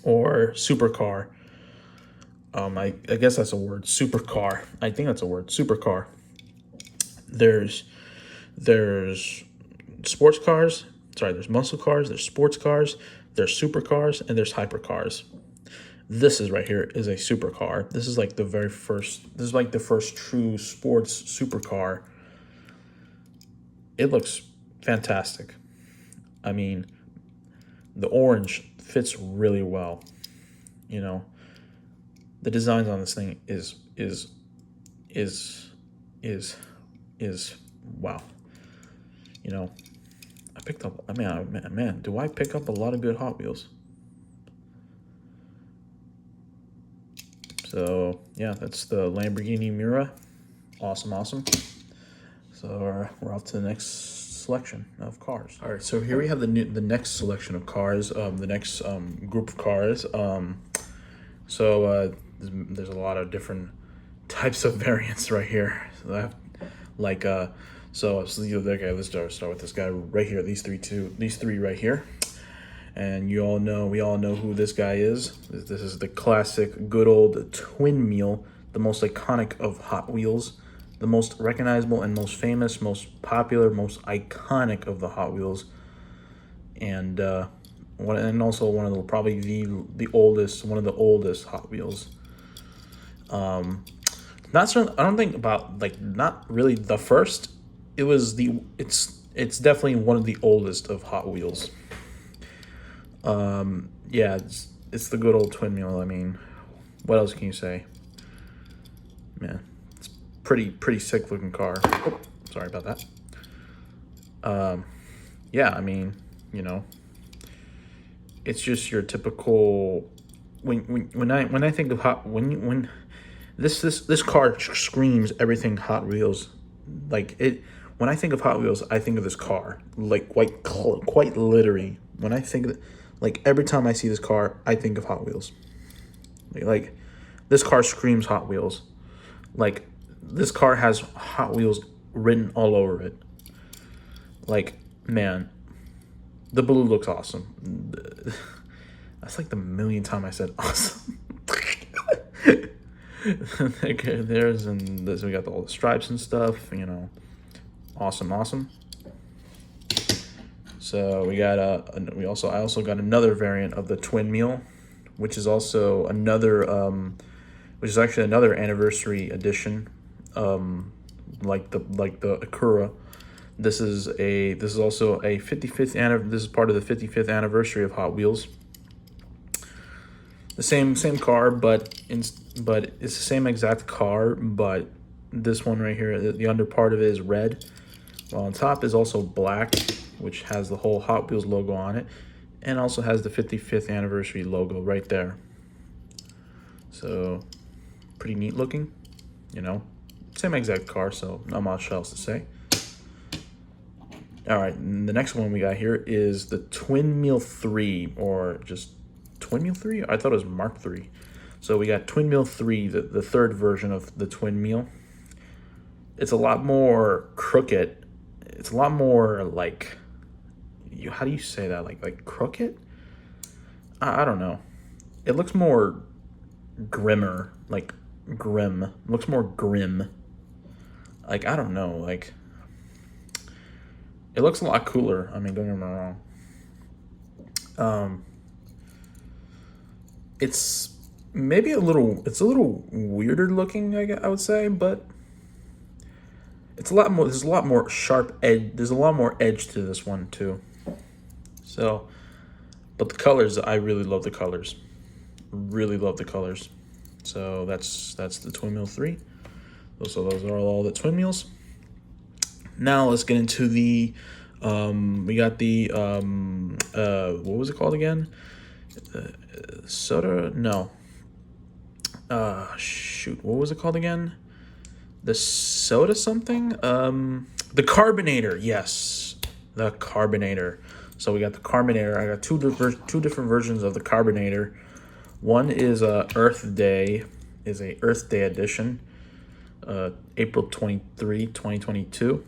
or supercar. I guess that's a word. Supercar. I think that's a word. Supercar. There's sports cars. Sorry, there's muscle cars. There's sports cars. There's supercars, and there's hypercars. This is right here is a supercar. This is like the first true sports supercar. It looks fantastic. I mean, the orange fits really well. You know, the designs on this thing is wow. You know, man, do I pick up a lot of good Hot Wheels? So yeah, that's the Lamborghini Miura. Awesome. So we're off to the next selection of cars. All right, so here we have the next selection of cars. The next group of cars. There's a lot of different types of variants right here. So I have, like okay, let's start with this guy right here. These three right here. And we all know who this guy is. This is the classic, good old twin meal, the most iconic of Hot Wheels, the most recognizable and most famous, most popular, most iconic of the Hot Wheels, and also one of probably the oldest, one of the oldest Hot Wheels. I don't think not really the first. It's definitely one of the oldest of Hot Wheels. Yeah, it's the good old twin meal. I mean, what else can you say? Man, it's pretty sick looking car. Oh, sorry about that. Yeah, I mean, you know, it's just your typical. When I think of when this car screams everything Hot Wheels, like it. When I think of Hot Wheels, I think of this car, like quite literally. When I think of, like every time I see this car, I think of Hot Wheels. Like this car screams Hot Wheels. Like this car has Hot Wheels written all over it. Like, man, the blue looks awesome. That's like the millionth time I said awesome. Okay, there's and this, we got all the stripes and stuff, you know. Awesome. So we got I also got another variant of the twin meal, which is also another which is actually another anniversary edition, like the Acura. This is also a 55th this is part of the 55th anniversary of Hot Wheels. The same car, but it's the same exact car, but this one right here, the under part of it is red, while on top is also black, which has the whole Hot Wheels logo on it, and also has the 55th anniversary logo right there. So pretty neat looking, you know. Same exact car, so not much else to say. All right, and the next one we got here is the Twin Meal 3, or just Twin Meal 3? I thought it was Mark 3. So we got Twin Meal 3, the third version of the Twin Meal. It's a lot more crooked. It's a lot more like, how do you say that? Like crooked? I don't know. It looks more grimmer, like grim. It looks more grim. Like, I don't know, like, it looks a lot cooler. I mean, don't get me wrong. It's maybe a little weirder looking, I would say, but it's a lot more. There's a lot more sharp edge. There's a lot more edge to this one too. So, but the colors, I really love the colors. Really love the colors. So that's the Twin Meal 3. So those are all the Twin Meals. Now let's get into the we got the what was it called again? Soda? No. Shoot, what was it called again? The soda something? The Carbonator. Yes, the Carbonator. So we got the Carbonator. I got two different versions of the Carbonator. One is Earth Day, is a Earth Day edition, April 23, 2022.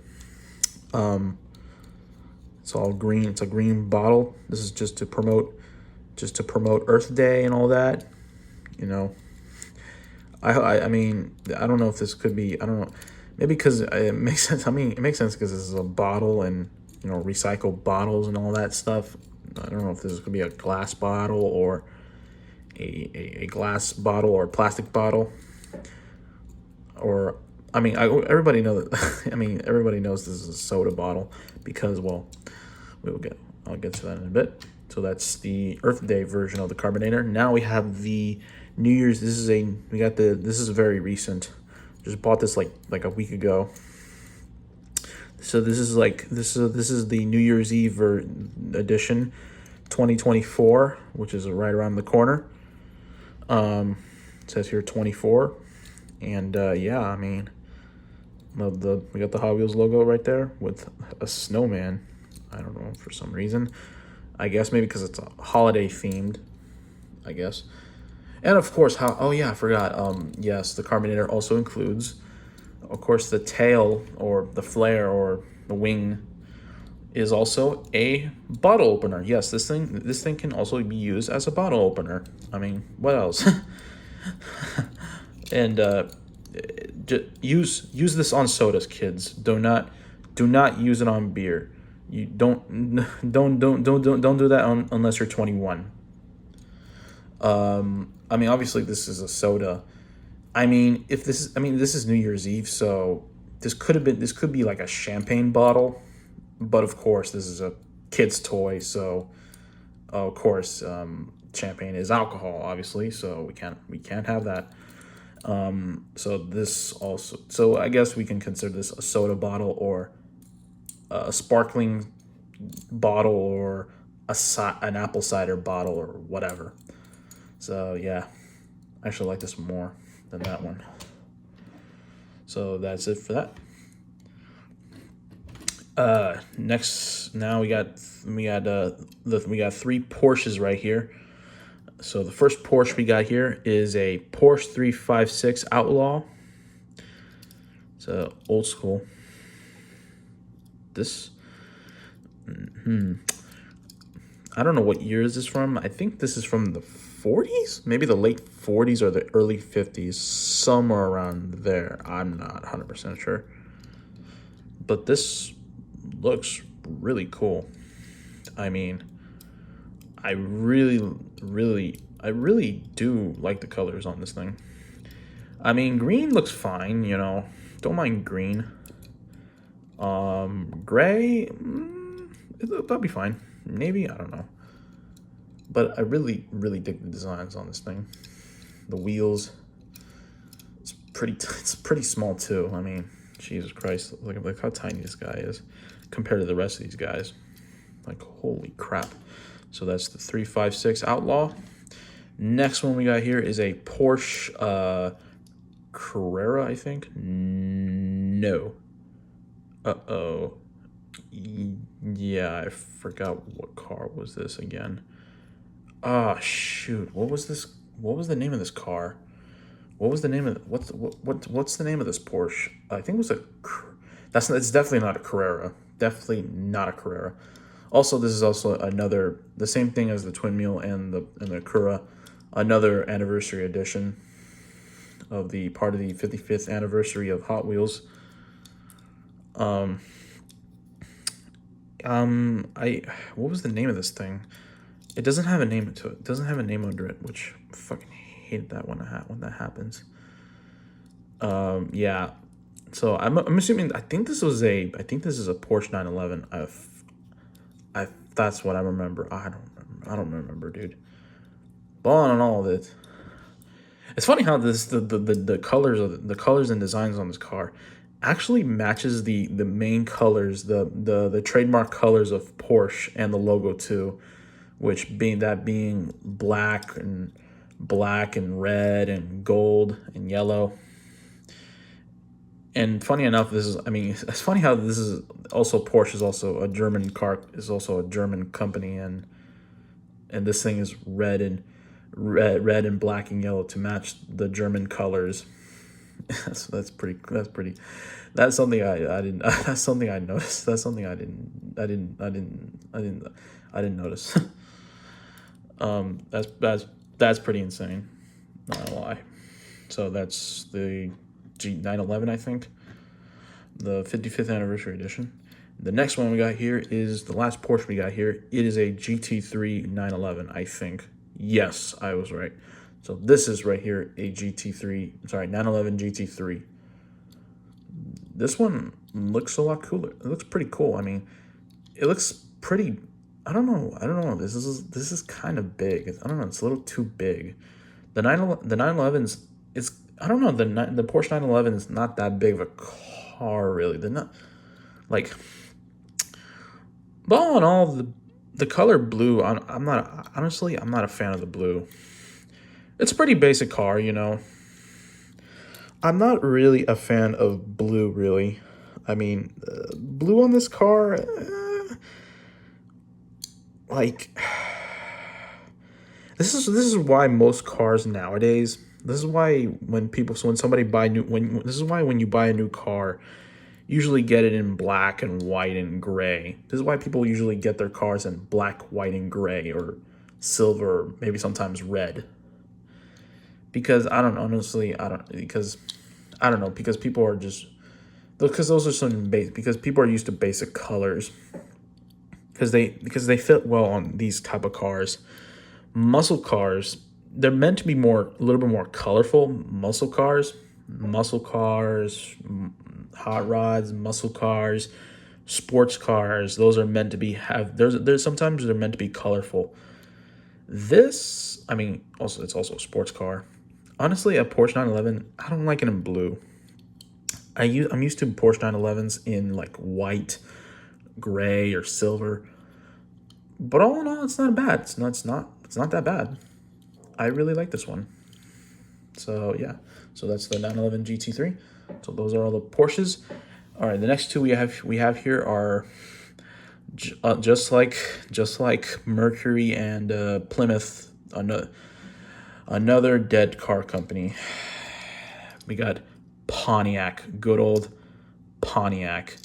It's all green. It's a green bottle. This is just to promote Earth Day and all that. You know, I mean, I don't know if this could be. I don't know. Maybe because it makes sense. I mean, it makes sense because this is a bottle and, you know, recycled bottles and all that stuff. I don't know if this could be a glass bottle or a glass bottle or a plastic bottle. Or, I mean, everybody knows. I mean, everybody knows this is a soda bottle because, well, I'll get to that in a bit. So that's the Earth Day version of the Carbonator. Now we have the New Year's. This is very recent. Just bought this like a week ago. So this is the New Year's Eve edition, 2024, which is right around the corner. It says here 24, and yeah, I mean, we got the Hot Wheels logo right there with a snowman. I don't know, for some reason. I guess maybe because it's a holiday themed, I guess. And of course, I forgot. Yes, the Carbonator also includes, of course, the tail or the flare or the wing is also a bottle opener. Yes, this thing can also be used as a bottle opener. I mean, what else? And use this on sodas, kids. Do not use it on beer. You don't do that unless you're 21. I mean, obviously this is a soda. I mean, this is New Year's Eve, so this could be like a champagne bottle, but of course this is a kid's toy, so of course champagne is alcohol, obviously, so we can't have that. So this also, so I guess we can consider this a soda bottle or a sparkling bottle or an apple cider bottle or whatever. So yeah, I actually like this more than that one. So that's it for that. Next, now we got three Porsches right here. So the first Porsche we got here is a Porsche 356 Outlaw. It's old school. This, I don't know what year is this from. I think this is from the 40s, maybe the late 40s or the early 50s, somewhere around there. I'm not 100% sure. But this looks really cool. I mean, I really do like the colors on this thing. I mean, green looks fine, you know. Don't mind green. Gray, that'll be fine. Maybe, I don't know. But I really dig the designs on this thing. The wheels, it's pretty small too. I mean, Jesus Christ, look how tiny this guy is compared to the rest of these guys. Like, holy crap. So that's the 356 Outlaw. Next one we got here is a Porsche Carrera, I think. No. Uh-oh. Yeah, I forgot what car was this again. Ah, shoot. What was this? What was the name of this car? What was the name of what's the name of this Porsche? I think it was it's definitely not a Carrera. Definitely not a Carrera. Also, this is also the same thing as the Twin Mule and the Cura, another anniversary edition of the part of the 55th anniversary of Hot Wheels. What was the name of this thing? It doesn't have a name to it. It doesn't have a name under it, which I fucking hate that when that happens. Yeah. So I'm assuming I think this is a Porsche 911. That's what I remember. I don't remember, dude. But on all of it, it's funny how the colors and designs on this car actually matches the main colors, the trademark colors of Porsche and the logo too, which being black and red and gold and yellow. And funny enough, it's funny how this is also Porsche is also a German car, is also a German company, and this thing is red and black and yellow to match the German colors. That's something I didn't that's something I noticed. That's something I didn't notice. That's pretty insane. Not gonna lie. So that's the G911, I think, the 55th anniversary edition. The next one we got here is the last Porsche we got here. It is a GT3 911, I think. Yes, I was right. So this is right here a 911 GT3. This one looks a lot cooler. It looks pretty cool. I mean, it looks pretty. I don't know. This is kind of big. I don't know. It's a little too big. The 911's is. I don't know. The Porsche 911 is not that big of a car, really. They're not like. But all in all, the color blue. I'm not a fan of the blue. It's a pretty basic car, you know. I'm not really a fan of blue, really. I mean, blue on this car, like, this is why most cars nowadays. This is why when you buy a new car, usually get it in black and white and gray. This is why people usually get their cars in black, white, and gray, or silver, maybe sometimes red. Because people are just, because those are some because people are used to basic colors, because they fit well on these type of cars. Muscle cars, they're meant to be a little bit more colorful. Muscle cars, hot rods, muscle cars, sports cars, those are meant to be sometimes they're meant to be colorful. This, I mean, also it's also a sports car. Honestly, a Porsche 911, I don't like it in blue. I'm used to Porsche 911s in like white, gray, or silver. But all in all, it's not bad. It's not that bad. I really like this one. So yeah, so that's the 911 GT3. So those are all the Porsches. All right, the next two we have here are just like Mercury and Plymouth. Another dead car company. We got Pontiac, good old Pontiac.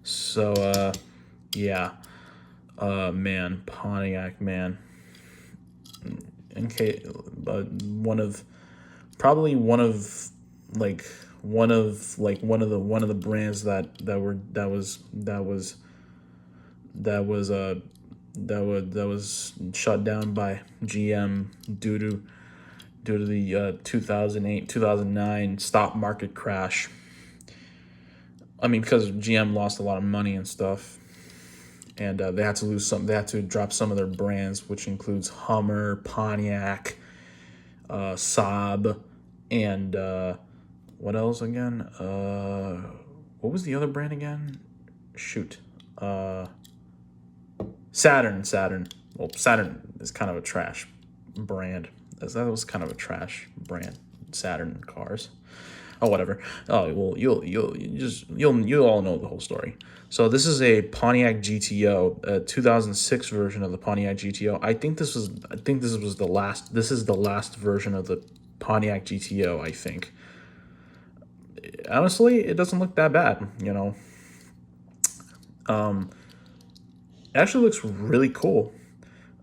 So yeah, man, Pontiac, man. In case, one of probably one of the brands that was shut down by GM due to the 2008 2009 stock market crash. I mean, because GM lost a lot of money and stuff, and they had to lose some. They had to drop some of their brands, which includes Hummer, Pontiac, Saab, and what else again? What was the other brand again? Shoot, Saturn. Well, Saturn is kind of a trash brand. That was kind of a trash brand. Saturn cars. Oh, whatever. Oh, well, you'll all know the whole story. So this is a Pontiac GTO, a 2006 version of the Pontiac GTO. I think this was the last. This is the last version of the Pontiac GTO. I think. Honestly, it doesn't look that bad. It actually looks really cool.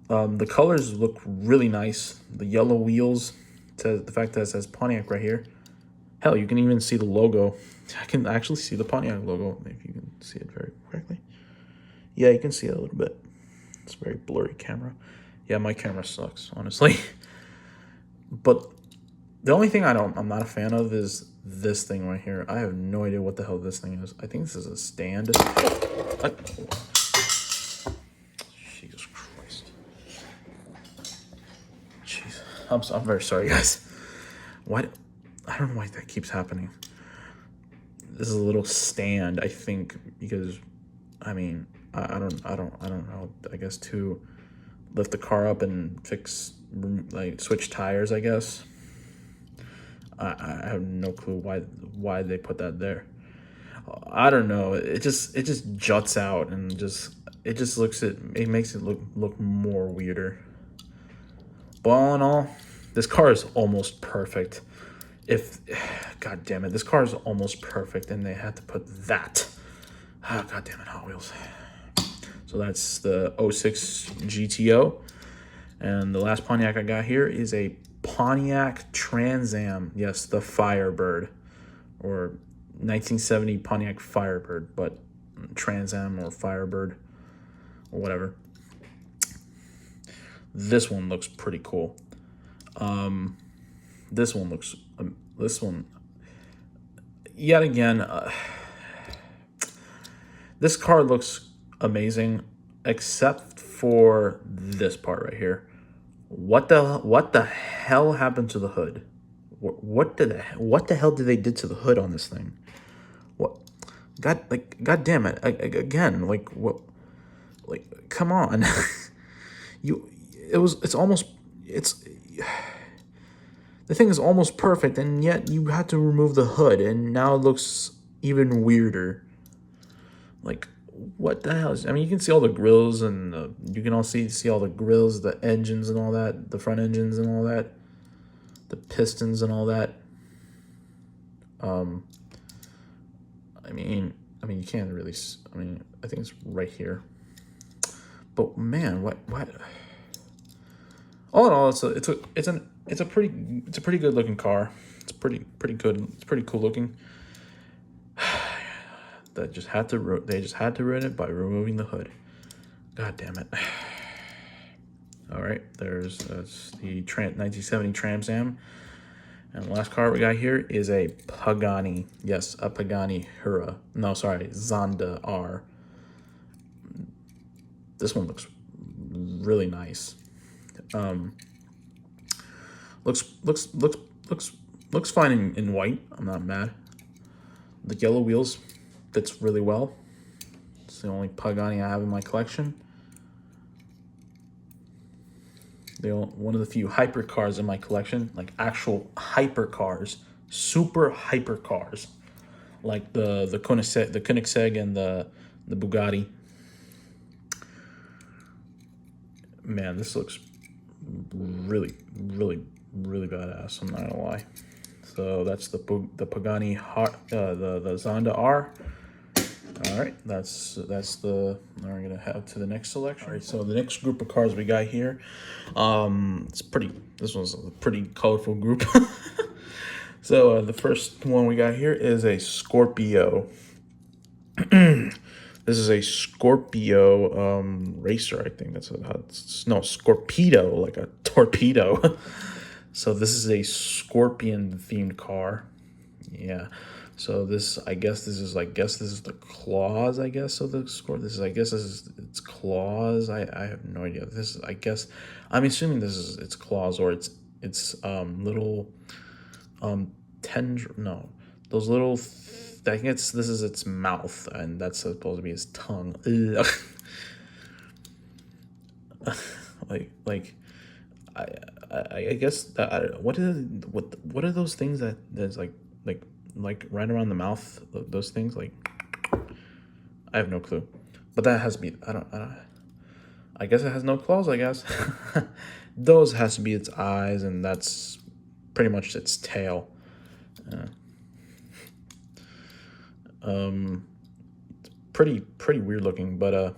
The colors look really nice. The yellow wheels, to the fact that it says Pontiac right here. Hell, you can even see the logo. I can actually see the Pontiac logo, if you can see it very correctly. Yeah, you can see it a little bit. It's a very blurry camera. Yeah, my camera sucks, honestly. But the only thing I'm not a fan of is this thing right here. I have no idea what the hell this thing is. I think this is a stand. Jesus Christ. Jeez. I'm very sorry, guys. What? I don't know why that keeps happening. This is a little stand, I think, because I mean, I don't know. I guess to lift the car up and switch tires, I guess. I have no clue why they put that there. I don't know. It just juts out and it makes it look more weirder. But all in all, this car is almost perfect. God damn it, this car is almost perfect, and they had to put that. God damn it, Hot Wheels. So that's the 06 GTO, and the last Pontiac I got here is a Pontiac Trans Am. Yes, the Firebird, or 1970 Pontiac Firebird, but Trans Am or Firebird or whatever. This one looks pretty cool. This one, yet again, this car looks amazing, except for this part right here. What the hell happened to the hood? What the hell did they did to the hood on this thing? What? God damn it! Again, what? Come on. The thing is almost perfect, and yet you had to remove the hood, and now it looks even weirder. What the hell? I mean, you can see all the grills, and you can all see all the grills, the engines and all that, the front engines and all that, the pistons and all that. I mean, you can't really. I mean, I think it's right here. But man, what? All in all, it's a pretty good looking car. It's pretty good. It's pretty cool looking. They just had to ruin it by removing the hood. God damn it. All right, that's the 1970 Trans Am. And the last car we got here is a Pagani. Yes, a Pagani Hura. No, sorry, Zonda R. This one looks really nice. Looks fine in white. I'm not mad. The yellow wheels fits really well. It's the only Pagani I have in my collection. One of the few hypercars in my collection, like actual hypercars, super hypercars, like the Koenigsegg and the Bugatti. Man, this looks really, really, really badass. I'm not gonna lie. So that's the Pagani the Zonda R. All right, that's the. Now we're gonna head to the next selection. All right, so the next group of cars we got here, it's pretty. This one's a pretty colorful group. So the first one we got here is a Scorpio. This is a Scorpio racer. I think that's no Scorpedo, like a torpedo. So this is a scorpion themed car. Yeah. So this, I guess this is the claws, I guess, of the Scorpio. This is its claws. I have no idea. This is, I guess, I'm assuming this is its claws or its little tendril. No, those little. I think this is its mouth, and that's supposed to be its tongue. like. I guess that what are those things that's like right around the mouth? Those things, like, I have no clue, but that has to be I don't I guess it has no claws. I guess those has to be its eyes, and that's pretty much its tail. Pretty weird looking, but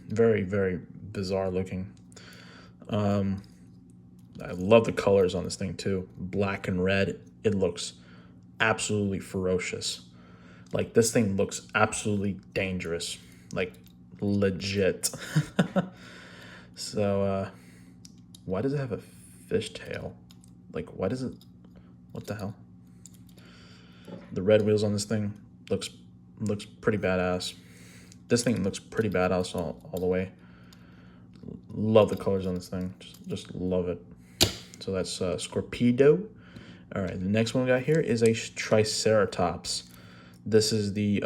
very, very bizarre looking. I love the colors on this thing too. Black and red. It looks absolutely ferocious. Like, this thing looks absolutely dangerous. Like, legit. So, why does it have a fishtail? Like, why does it... What the hell? The red wheels on this thing looks pretty badass. This thing looks pretty badass all the way. Love the colors on this thing. Just love it. So that's Scorpedo. All right, the next one we got here is a Triceratops. This is the...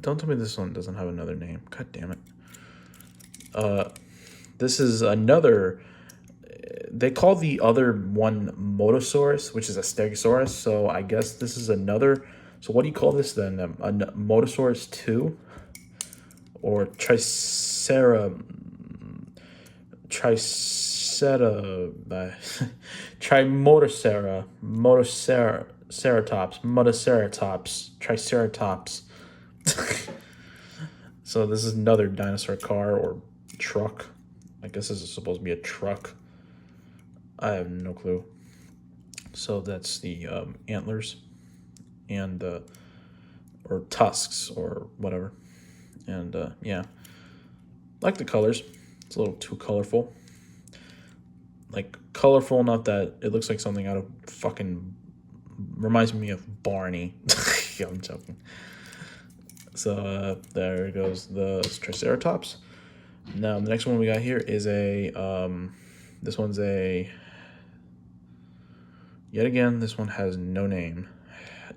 don't tell me this one doesn't have another name. God damn it. This is another... They call the other one Motosaurus, which is a Stegosaurus. So I guess this is another... So what do you call this then? A Motosaurus 2? Or Triceratops, Triceratops. So this is another dinosaur car or truck. I guess this is supposed to be a truck. I have no clue. So that's the antlers and or tusks or whatever. And yeah, like the colors. It's a little too colorful. Like, colorful enough that it looks like something out of fucking... Reminds me of Barney. Yeah, I'm joking. So there goes the Triceratops. Now the next one we got here is a... this one's a... Yet again, this one has no name.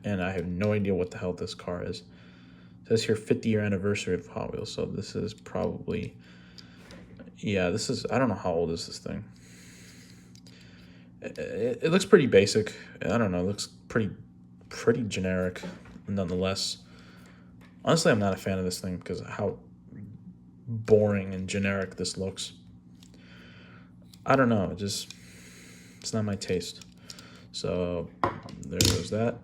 And I have no idea what the hell this car is. It says here 50-year anniversary of Hot Wheels. So this is probably... Yeah, this is... I don't know how old is this thing. It looks pretty basic. I don't know. It looks pretty generic, nonetheless. Honestly, I'm not a fan of this thing because of how boring and generic this looks. I don't know. It's not my taste. So there goes that.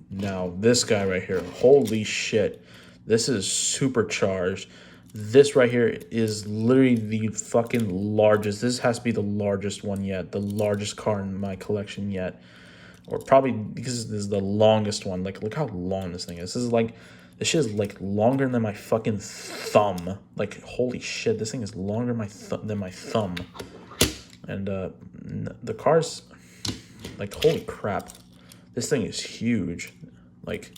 Now this guy right here. Holy shit. This is supercharged. This right here is literally the fucking largest. This has to be the largest one yet. The largest car in my collection yet. Or probably because this is the longest one. Like, look how long this thing is. This shit is like longer than my fucking thumb. Like, holy shit, this thing is longer than my thumb. And the car's like, holy crap. This thing is huge. Like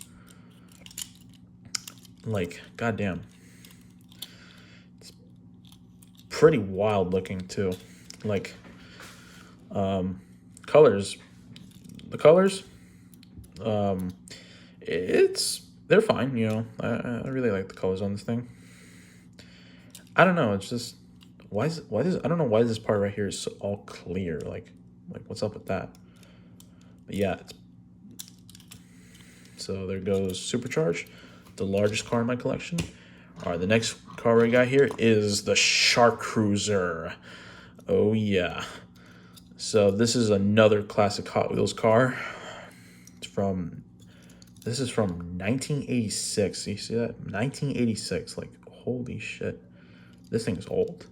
goddamn. pretty wild looking too. Like, colors, the colors, they're fine. You know, I really like the colors on this thing. I don't know. It's just I don't know why this part right here is all clear. Like what's up with that? But yeah, so there goes Supercharged, the largest car in my collection. All right, the next car we got here is the Shark Cruiser. Oh yeah. So this is another classic Hot Wheels car. This is from 1986. You see that? 1986. Like, holy shit. This thing's old.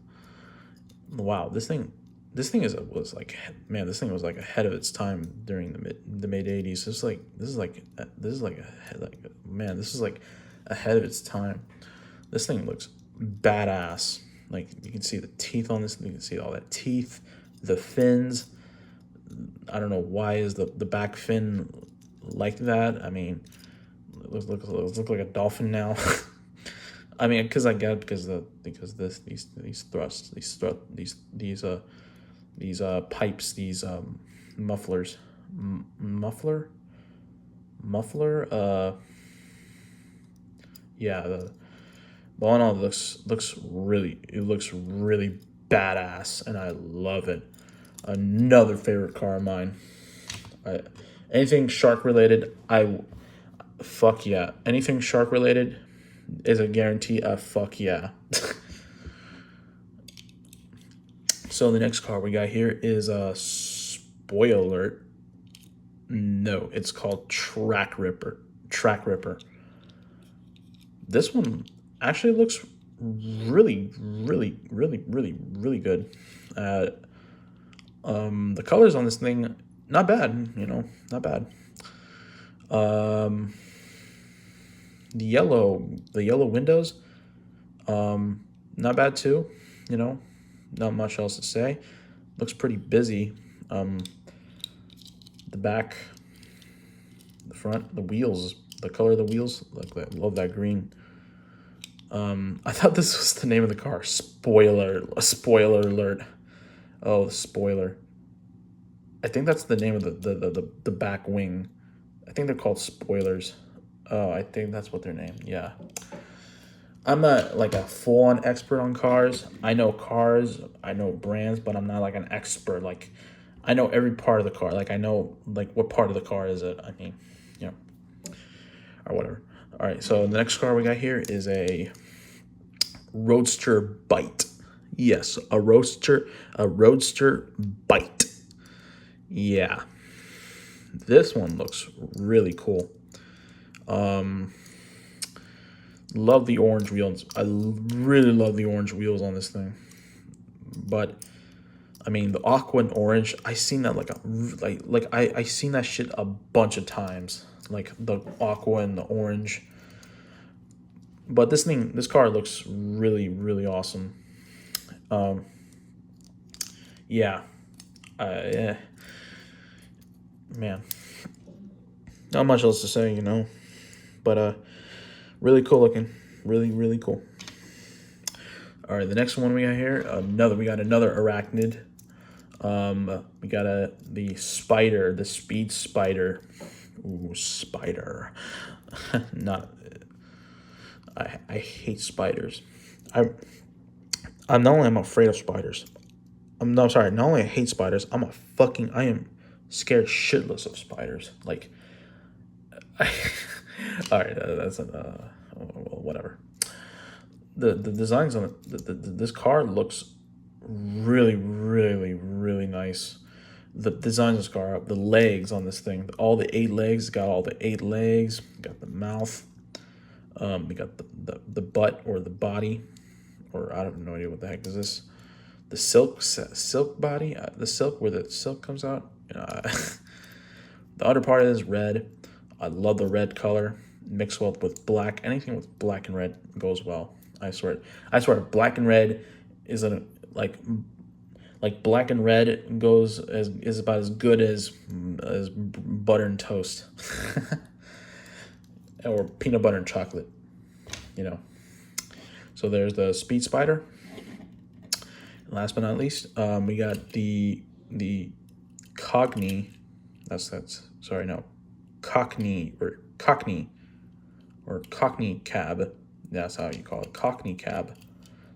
Wow, this thing was like, man, this thing was like ahead of its time during the mid 80s. This is like man, this is like ahead of its time. This thing looks badass. Like, you can see the teeth on this. You can see all that teeth, the fins. I don't know why is the back fin like that. I mean, it looks like a dolphin now. I mean, because these thrusts, these pipes, these mufflers, muffler. Yeah, but all in all, it looks really badass, and I love it. Another favorite car of mine. Anything shark related, fuck yeah. Anything shark related is a guarantee. Fuck yeah. So the next car we got here is a spoiler alert. No, it's called Track Ripper. This one actually looks really good. The colors on this thing, not bad, you know, not bad. The yellow windows, not bad too, you know, not much else to say. Looks pretty busy. The back, the front, the wheels, the color of the wheels, like that. Love that green. I thought this was the name of the car. Spoiler alert. Oh, spoiler. I think that's the name of the back wing. I think they're called spoilers. Oh, I think that's what they're named. Yeah. I'm not like a full-on expert on cars. I know cars, I know brands, but I'm not like an expert. Like, I know every part of the car. Like, I know like what part of the car is it. I mean, you know, or whatever. All right, so the next car we got here is a Roadster Bite. Yes, a Roadster Bite. Yeah. This one looks really cool. Love the orange wheels. I really love the orange wheels on this thing. But I mean, the aqua and orange, I seen that I seen that shit a bunch of times. Like the aqua and the orange. But this car looks really awesome. Yeah. Yeah. Man. Not much else to say, you know. But really cool looking. Really cool. All right, the next one we got here, we got another arachnid. We got the spider, the speed spider. Ooh, spider. I hate spiders. I'm not only afraid of spiders. Not only I hate spiders, I am scared shitless of spiders. Like, all right, that's whatever. The designs on it, this car looks really nice. The designs of this car, the legs on this thing, all the 8 legs, got the mouth. We got the butt or the body, or I have no idea what the heck is this. The silk body, the silk where the silk comes out. The other part is red. I love the red color mixed well with black. Anything with black and red goes well. I swear, black and red is like black and red is about as good as butter and toast, or peanut butter and chocolate, you know. So there's the Speed Spider. last but not least, we got the Cogni. Sorry, no, Cockney cab. That's how you call it, Cockney cab.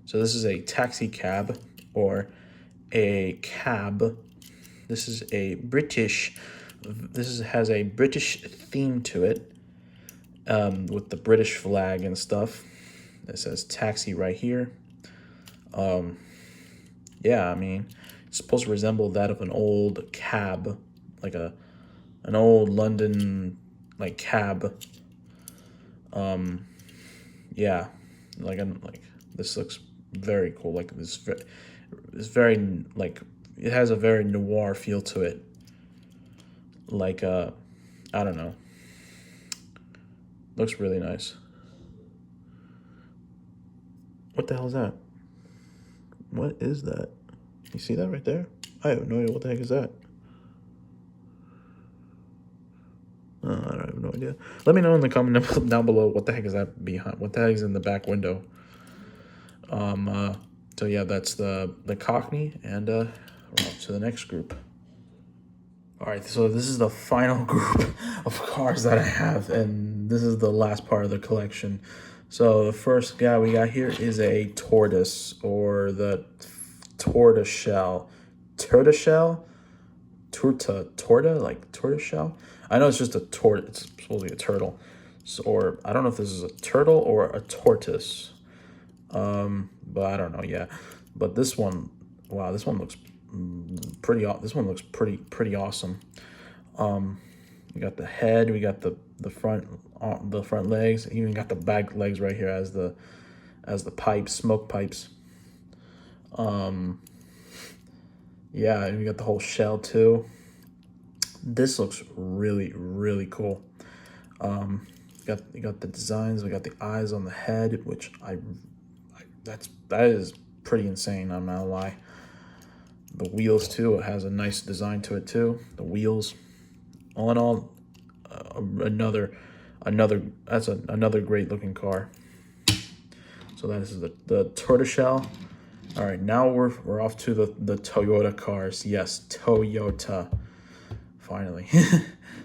So this is a taxi cab or a cab. This is a British. Has a British theme to it, with the British flag and stuff. It says taxi right here. Yeah, I mean, it's supposed to resemble that of an old cab, like an old London like cab. Yeah, like this looks very cool. Like this very like it has a very noir feel to it. Like I don't know. Looks really nice. What the hell is that? What is that? You see that right there? I have no idea what the heck is that. I have no idea. Let me know in the comment down below what the heck is that behind. What the heck is in the back window? So yeah, that's the Cockney, and we're on to the next group. All right, so this is the final group of cars that I have, and this is the last part of the collection. So the first guy we got here is a tortoise, or the tortoiseshell. Like tortoiseshell. I know it's just a it's supposed to be a turtle. So, or I don't know if this is a turtle or a tortoise. But I don't know. Yeah, but this one, wow, this one looks pretty. This one looks pretty awesome. We got the head. We got the front legs. Even got the back legs right here as the pipes, smoke pipes. Yeah, and we got the whole shell too. This looks really cool. You got the designs. We got the eyes on the head, which that is pretty insane. I'm not gonna lie. The wheels too. It has a nice design to it too. The wheels. All in all, another great looking car. So that is the tortoiseshell. All right, now we're off to the Toyota cars. Yes, Toyota. Finally.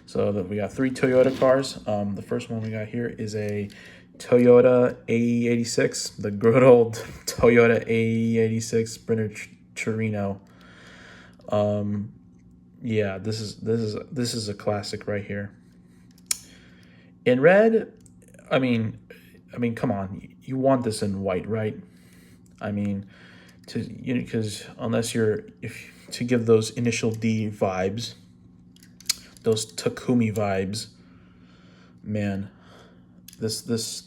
So we got 3 Toyota cars. The first one we got here is a Toyota AE86, the good old Toyota AE86 Sprinter Torino. Yeah, this is a classic right here. In red, I mean, come on, you want this in white, right? I mean, because unless to give those initial D vibes, those Takumi vibes, man, the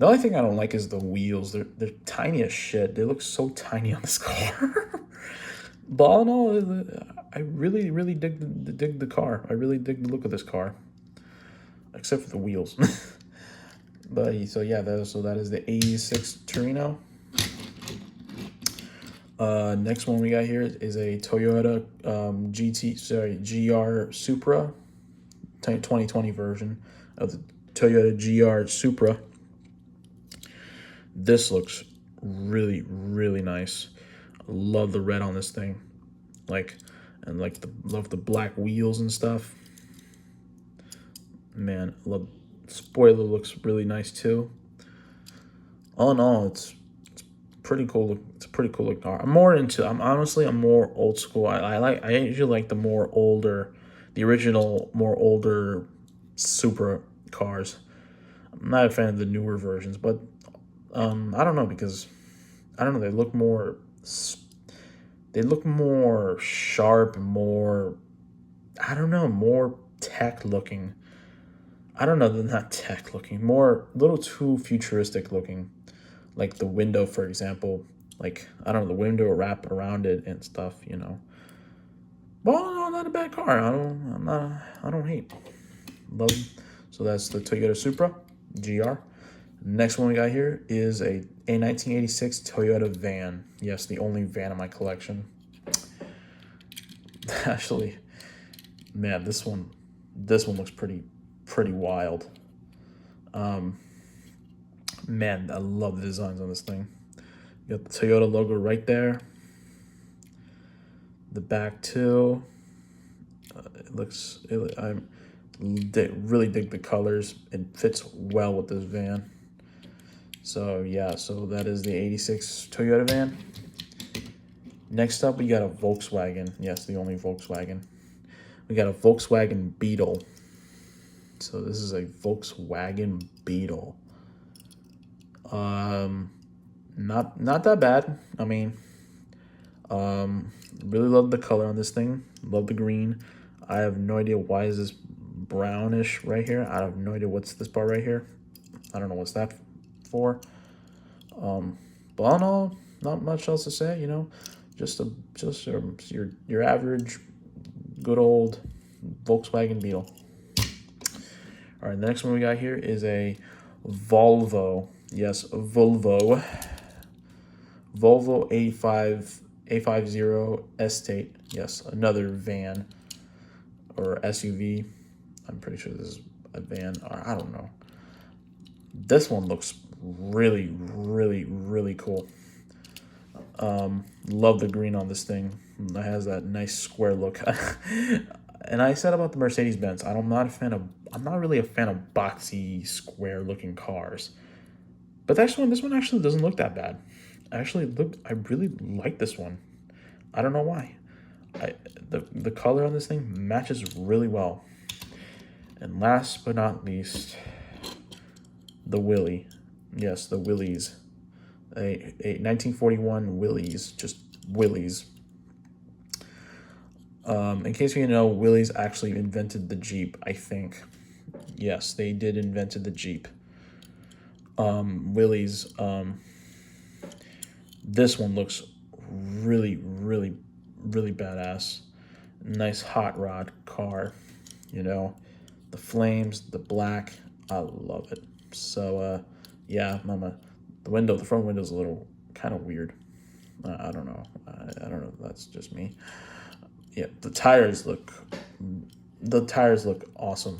only thing I don't like is the wheels. They're tiny as shit. They look so tiny on this car. But all in all, I really dig the car. I really dig the look of this car, except for the wheels. But so yeah, that is the AE6 Torino. Next one we got here is a Toyota GR Supra, 2020 version of the Toyota GR Supra. This looks really nice. I love the red on this thing, love the black wheels and stuff. Man, love spoiler looks really nice too. All in all, it's pretty cool. It's a pretty cool looking car. I'm more old school. I usually like the original, more older Supra cars. I'm not a fan of the newer versions, but I don't know, because I don't know, they look more sharp and more, I don't know, more tech looking. I don't know, they're not tech looking, more a little too futuristic looking. Like the window, for example, like I don't know, the window wrap around it and stuff, Well, no, not a bad car. I don't hate. Love. So that's the Toyota Supra GR. Next one we got here is a 1986 Toyota van. Yes, the only van in my collection. Actually, man, this one looks pretty wild. Man, I love the designs on this thing. You got the Toyota logo right there. The back too. It looks. Really dig the colors. It fits well with this van. So yeah, so that is the 86 Toyota van. Next up, we got a Volkswagen. Yes, the only Volkswagen. We got a Volkswagen Beetle. So this is a Volkswagen Beetle. Not that bad. I mean, really love the color on this thing. Love the green. I have no idea why is this brownish right here. I have no idea what's this part right here. I don't know what's that for. But all in all, not much else to say. You know, just your average, good old Volkswagen Beetle. All right, the next one we got here is a Volvo. Yes, Volvo. Volvo A50 Estate. Yes, another van or SUV. I'm pretty sure this is a van, or I don't know. This one looks really, really, really cool. Love the green on this thing. It has that nice square look. And I said about the Mercedes-Benz, I'm not really a fan of boxy, square-looking cars. But this one actually doesn't look that bad. I really like this one. I don't know why. The color on this thing matches really well. And last but not least, the Willy. Yes, the Willys. A 1941 Willys, just Willys. In case you know, Willys actually invented the Jeep, I think. Yes, they did invented the Jeep. Willys. This one looks really, really, really badass. Nice hot rod car. You know, the flames, the black. I love it. So, yeah, mama. The front window's a little kind of weird. I don't know. I don't know if that's just me. Yeah, the tires look awesome.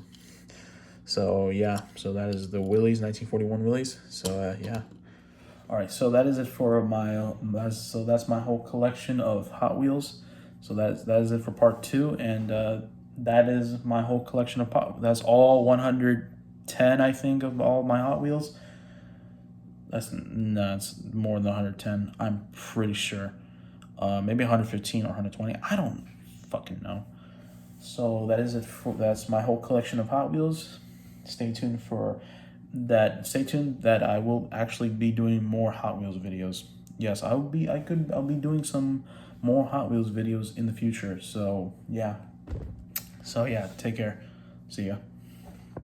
So yeah, so that is the Willys 1941 Willys. So yeah. All right, so that is it for that's my whole collection of Hot Wheels. So that is it for part 2, and that is my whole collection of that's all 110, I think, of all my Hot Wheels. It's more than 110. I'm pretty sure. Maybe 115 or 120. I don't fucking know. So that is it that's my whole collection of Hot Wheels. Stay tuned for that. Stay tuned that I will actually be doing more Hot Wheels videos. Yes, I'll be doing some more Hot Wheels videos in the future. So yeah. Take care. See ya.